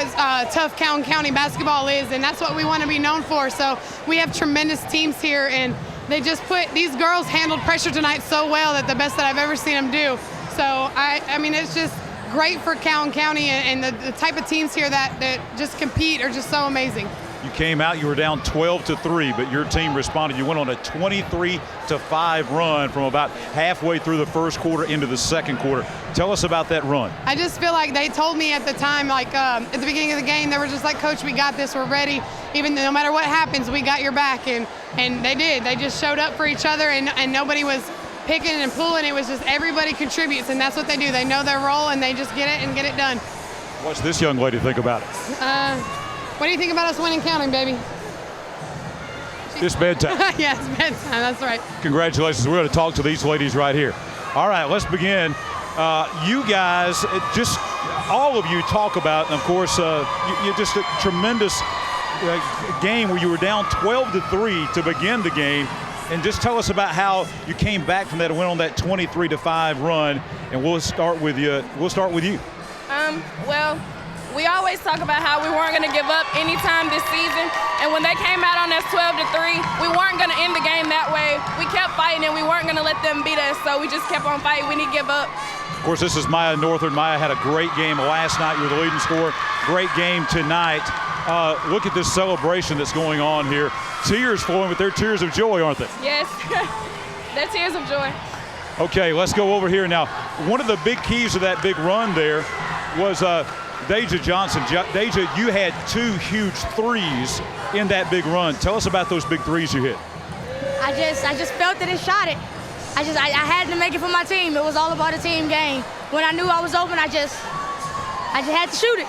tough county basketball is, and that's what we want to be known for. So we have tremendous teams here, and these girls handled pressure tonight so well that the best that I've ever seen them do. So, I mean, it's just great for County, and the type of teams here that just compete are just so amazing. You came out, you were down 12-3, but your team responded. You went on a 23-5 run from about halfway through the first quarter into the second quarter. Tell us about that run. I just feel like they told me at the time, like at the beginning of the game, they were just like, Coach, we got this, we're ready. Even no matter what happens, we got your back. And they did. They just showed up for each other, and nobody was picking and pulling. It was just everybody contributes, and that's what they do. They know their role, and they just get it and get it done. What's this young lady think about it? What do you think about us winning counting, baby? It's bedtime. Yeah, it's bedtime. That's right. Congratulations. We're going to talk to these ladies right here. All right, let's begin. You guys, just all of you talk about, and of course, you just a tremendous game where you were down 12-3 to begin the game. And just tell us about how you came back from that and went on that 23-5 run. And we'll start with you. Well, we always talk about how we weren't going to give up any time this season. And when they came out on us 12-3, we weren't going to end the game that way. We kept fighting, and we weren't going to let them beat us. So we just kept on fighting. We didn't give up. Of course, this is Maya Northern. Maya had a great game last night. You were the leading scorer. Great game tonight. Look at this celebration that's going on here. Tears flowing, but they're tears of joy, aren't they? Yes, they're tears of joy. Okay, let's go over here now. One of the big keys of that big run there was Deja Johnson. Deja, you had 2 huge threes in that big run. Tell us about those big threes you hit. I just felt it and shot it. I had to make it for my team. It was all about a team game. When I knew I was open, I just had to shoot it.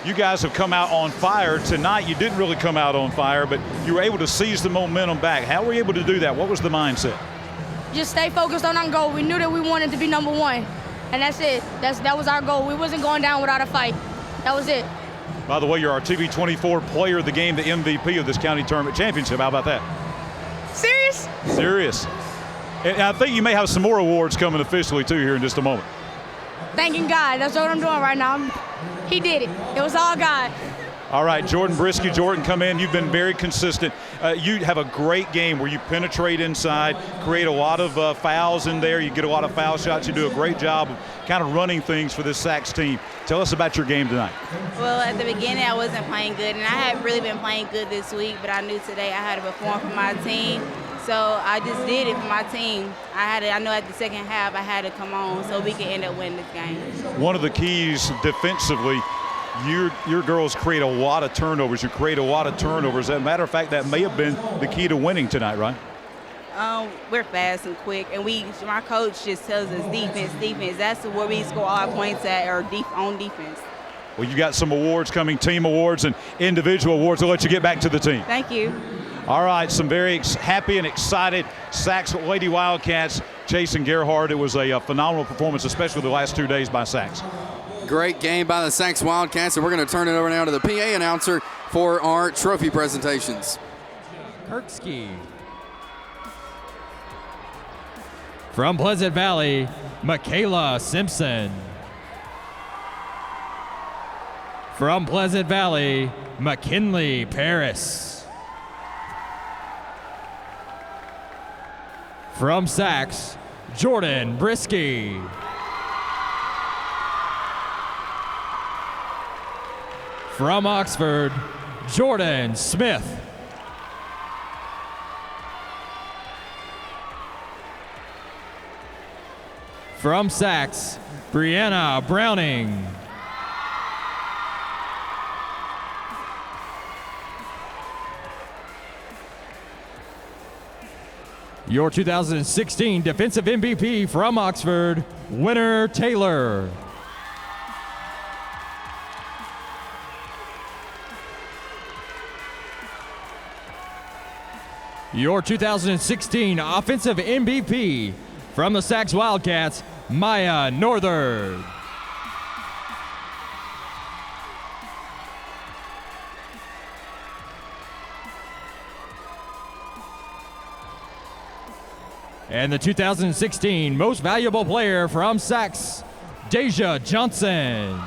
You guys have come out on fire tonight. You didn't really come out on fire, but you were able to seize the momentum back. How were you able to do that? What was the mindset? Just stay focused on our goal. We knew that we wanted to be number 1, and that's it. That was our goal. We wasn't going down without a fight. That was it. By the way, you're our TV24 player of the game, the MVP of this county tournament championship. How about that? Serious? Serious. And I think you may have some more awards coming officially, too, here in just a moment. Thanking God. That's what I'm doing right now. He did it. It was all God. All right, Jordan Brisky. Jordan, come in. You've been very consistent. You have a great game where you penetrate inside, create a lot of fouls in there. You get a lot of foul shots. You do a great job of kind of running things for this Sacs team. Tell us about your game tonight. Well, at the beginning, I wasn't playing good, and I haven't really been playing good this week, but I knew today I had to perform for my team. So I just did it for my team. I know at the second half I had to come on so we could end up winning this game. One of the keys defensively, your girls create a lot of turnovers. You create a lot of turnovers. As a matter of fact, that may have been the key to winning tonight, right? We're fast and quick, and my coach just tells us defense. That's where we score all our points at, or on defense. Well, you got some awards coming, team awards and individual awards. I'll let you get back to the team. Thank you. All right, some very happy and excited Sacs Lady Wildcats chasing Gerhard. It was a phenomenal performance, especially the last 2 days by Sacs. Great game by the Sacs Wildcats, and we're going to turn it over now to the PA announcer for our trophy presentations. Kirksky. From Pleasant Valley, Michaela Simpson. From Pleasant Valley, McKinley Paris. From Sacs, Jordan Brisky. From Oxford, Jordan Smith. From Sacs, Brianna Browning. Your 2016 Defensive MVP from Oxford, Winner Taylor. Your 2016 Offensive MVP from the Sacs Wildcats, Maya Northern. And the 2016 Most Valuable Player from Sacs, Deja Johnson.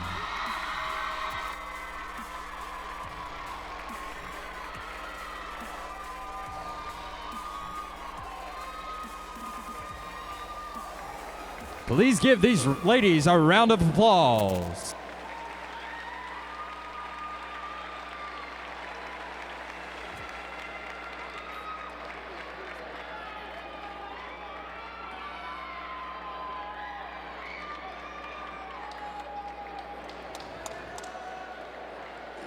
Please give these ladies a round of applause.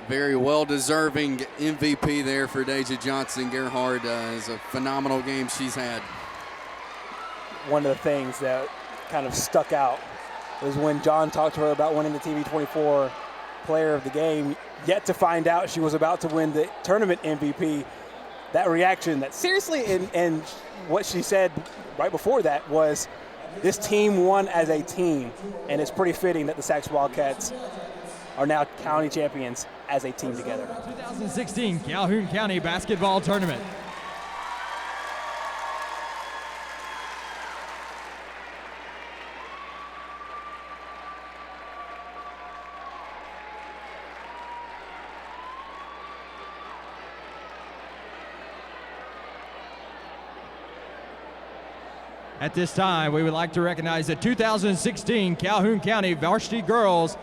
Very well-deserving MVP there for Deja Johnson. Gerhard is a phenomenal game she's had. One of the things that kind of stuck out was when John talked to her about winning the TV24 Player of the Game, yet to find out she was about to win the tournament MVP. That reaction, that seriously, and what she said right before that was, this team won as a team, and it's pretty fitting that the Sacs Wildcats are now county champions as a team together. 2016 Calhoun County Basketball Tournament. At this time, we would like to recognize the 2016 Calhoun County Varsity Girls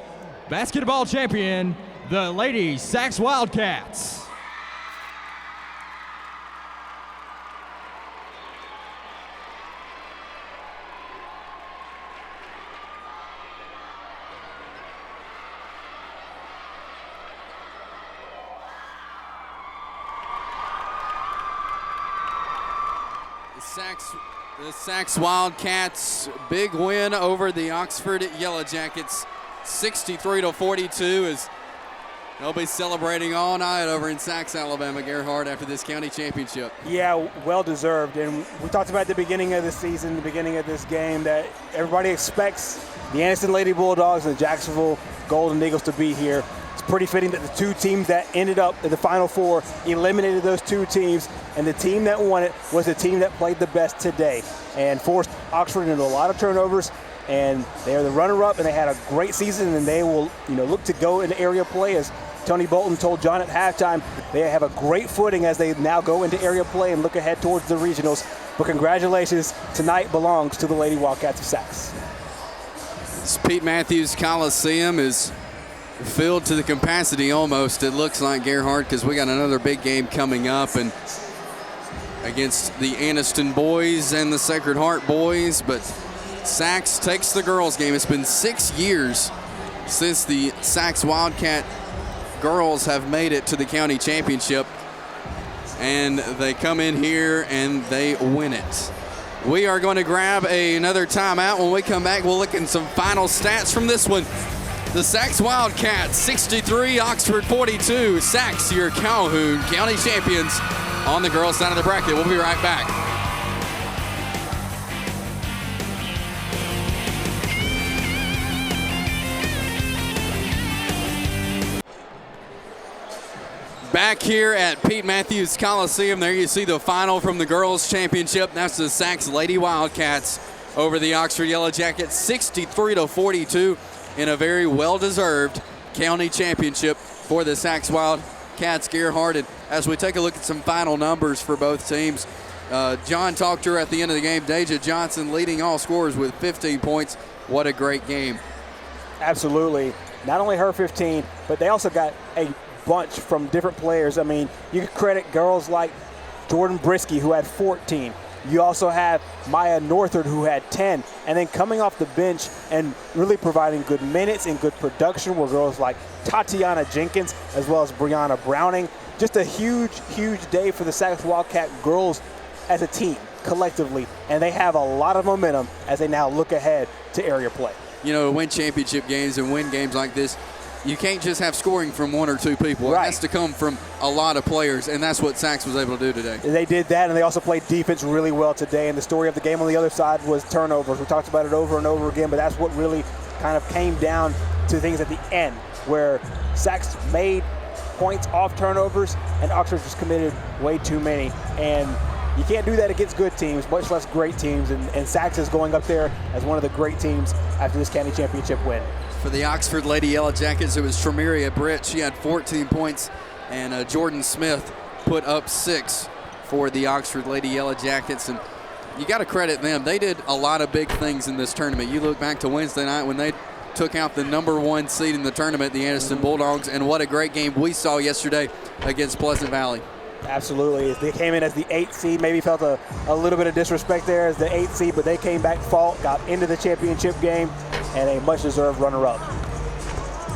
Basketball Champion, the Lady Sacs Wildcats. The Sacs Wildcats, big win over the Oxford Yellow Jackets, 63-42, as they'll be celebrating all night over in Sacs, Alabama, Gerhard, after this county championship. Yeah, well-deserved. And we talked about at the beginning of the season, the beginning of this game, that everybody expects the Anniston Lady Bulldogs and the Jacksonville Golden Eagles to be here. It's pretty fitting that the two teams that ended up in the Final Four eliminated those two teams, and the team that won it was the team that played the best today and forced Oxford into a lot of turnovers. And they are the runner-up, and they had a great season, and they will, look to go into area play. As Tony Bolton told John at halftime, they have a great footing as they now go into area play and look ahead towards the regionals. But congratulations, tonight belongs to the Lady Wildcats of Sacs. This Pete Matthews Coliseum is filled to the capacity almost, it looks like, Gerhard, because we got another big game coming up, and against the Anniston boys and the Sacred Heart boys. But Sacs takes the girls game. It's been 6 years since the Sacs Wildcat girls have made it to the county championship, and they come in here and they win it. We are going to grab another timeout. When we come back, we'll look at some final stats from this one. The Sacs Wildcats 63, Oxford 42. Sacs, your Calhoun County champions on the girls' side of the bracket. We'll be right back. Back here at Pete Matthews Coliseum, there you see the final from the girls' championship. That's the Sacs Lady Wildcats over the Oxford Yellow Jackets, 63-42. In a very well-deserved county championship for the Sacs Wildcats, Gerhard. And as we take a look at some final numbers for both teams, John talked to her at the end of the game. Deja Johnson leading all scorers with 15 points. What a great game. Absolutely. Not only her 15, but they also got a bunch from different players. I mean, you could credit girls like Jordan Brisky, who had 14. You also have Maya Northard, who had 10. And then coming off the bench and really providing good minutes and good production were girls like Tatiana Jenkins as well as Brianna Browning. Just a huge, huge day for the Sacs Wildcat girls as a team. collectively, and they have a lot of momentum as they now look ahead to area play. You know, to win championship games and win games like this, you can't just have scoring from one or two people. Right. It has to come from a lot of players, and that's what Sachs was able to do today. They did that, and they also played defense really well today. And the story of the game on the other side was turnovers. We talked about it over and over again, but that's what really kind of came down to things at the end, where Sachs made points off turnovers, and Oxford just committed way too many. And you can't do that against good teams, much less great teams. And Sachs is going up there as one of the great teams after this county championship win. For the Oxford Lady Yellow Jackets, it was Tremeria Britt. She had 14 points, and Jordan Smith put up 6 for the Oxford Lady Yellow Jackets. And you got to credit them. They did a lot of big things in this tournament. You look back to Wednesday night when they took out the #1 seed in the tournament, the Anderson Bulldogs, and what a great game we saw yesterday against Pleasant Valley. Absolutely. They came in as the 8th seed, maybe felt a little bit of disrespect there as the 8th seed, but they came back, fought, got into the championship game, and a much-deserved runner-up.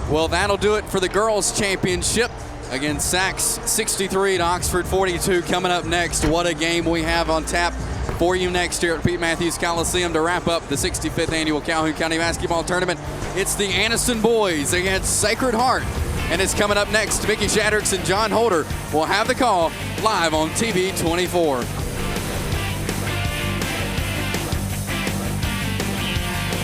Well, that'll do it for the girls' championship. Again, Sachs 63 to Oxford 42 coming up next. What a game we have on tap for you next year at Pete Matthews Coliseum to wrap up the 65th annual Calhoun County Basketball Tournament. It's the Anniston boys against Sacred Heart. And it's coming up next. Mickey Shaddricks and John Holder will have the call live on TV 24.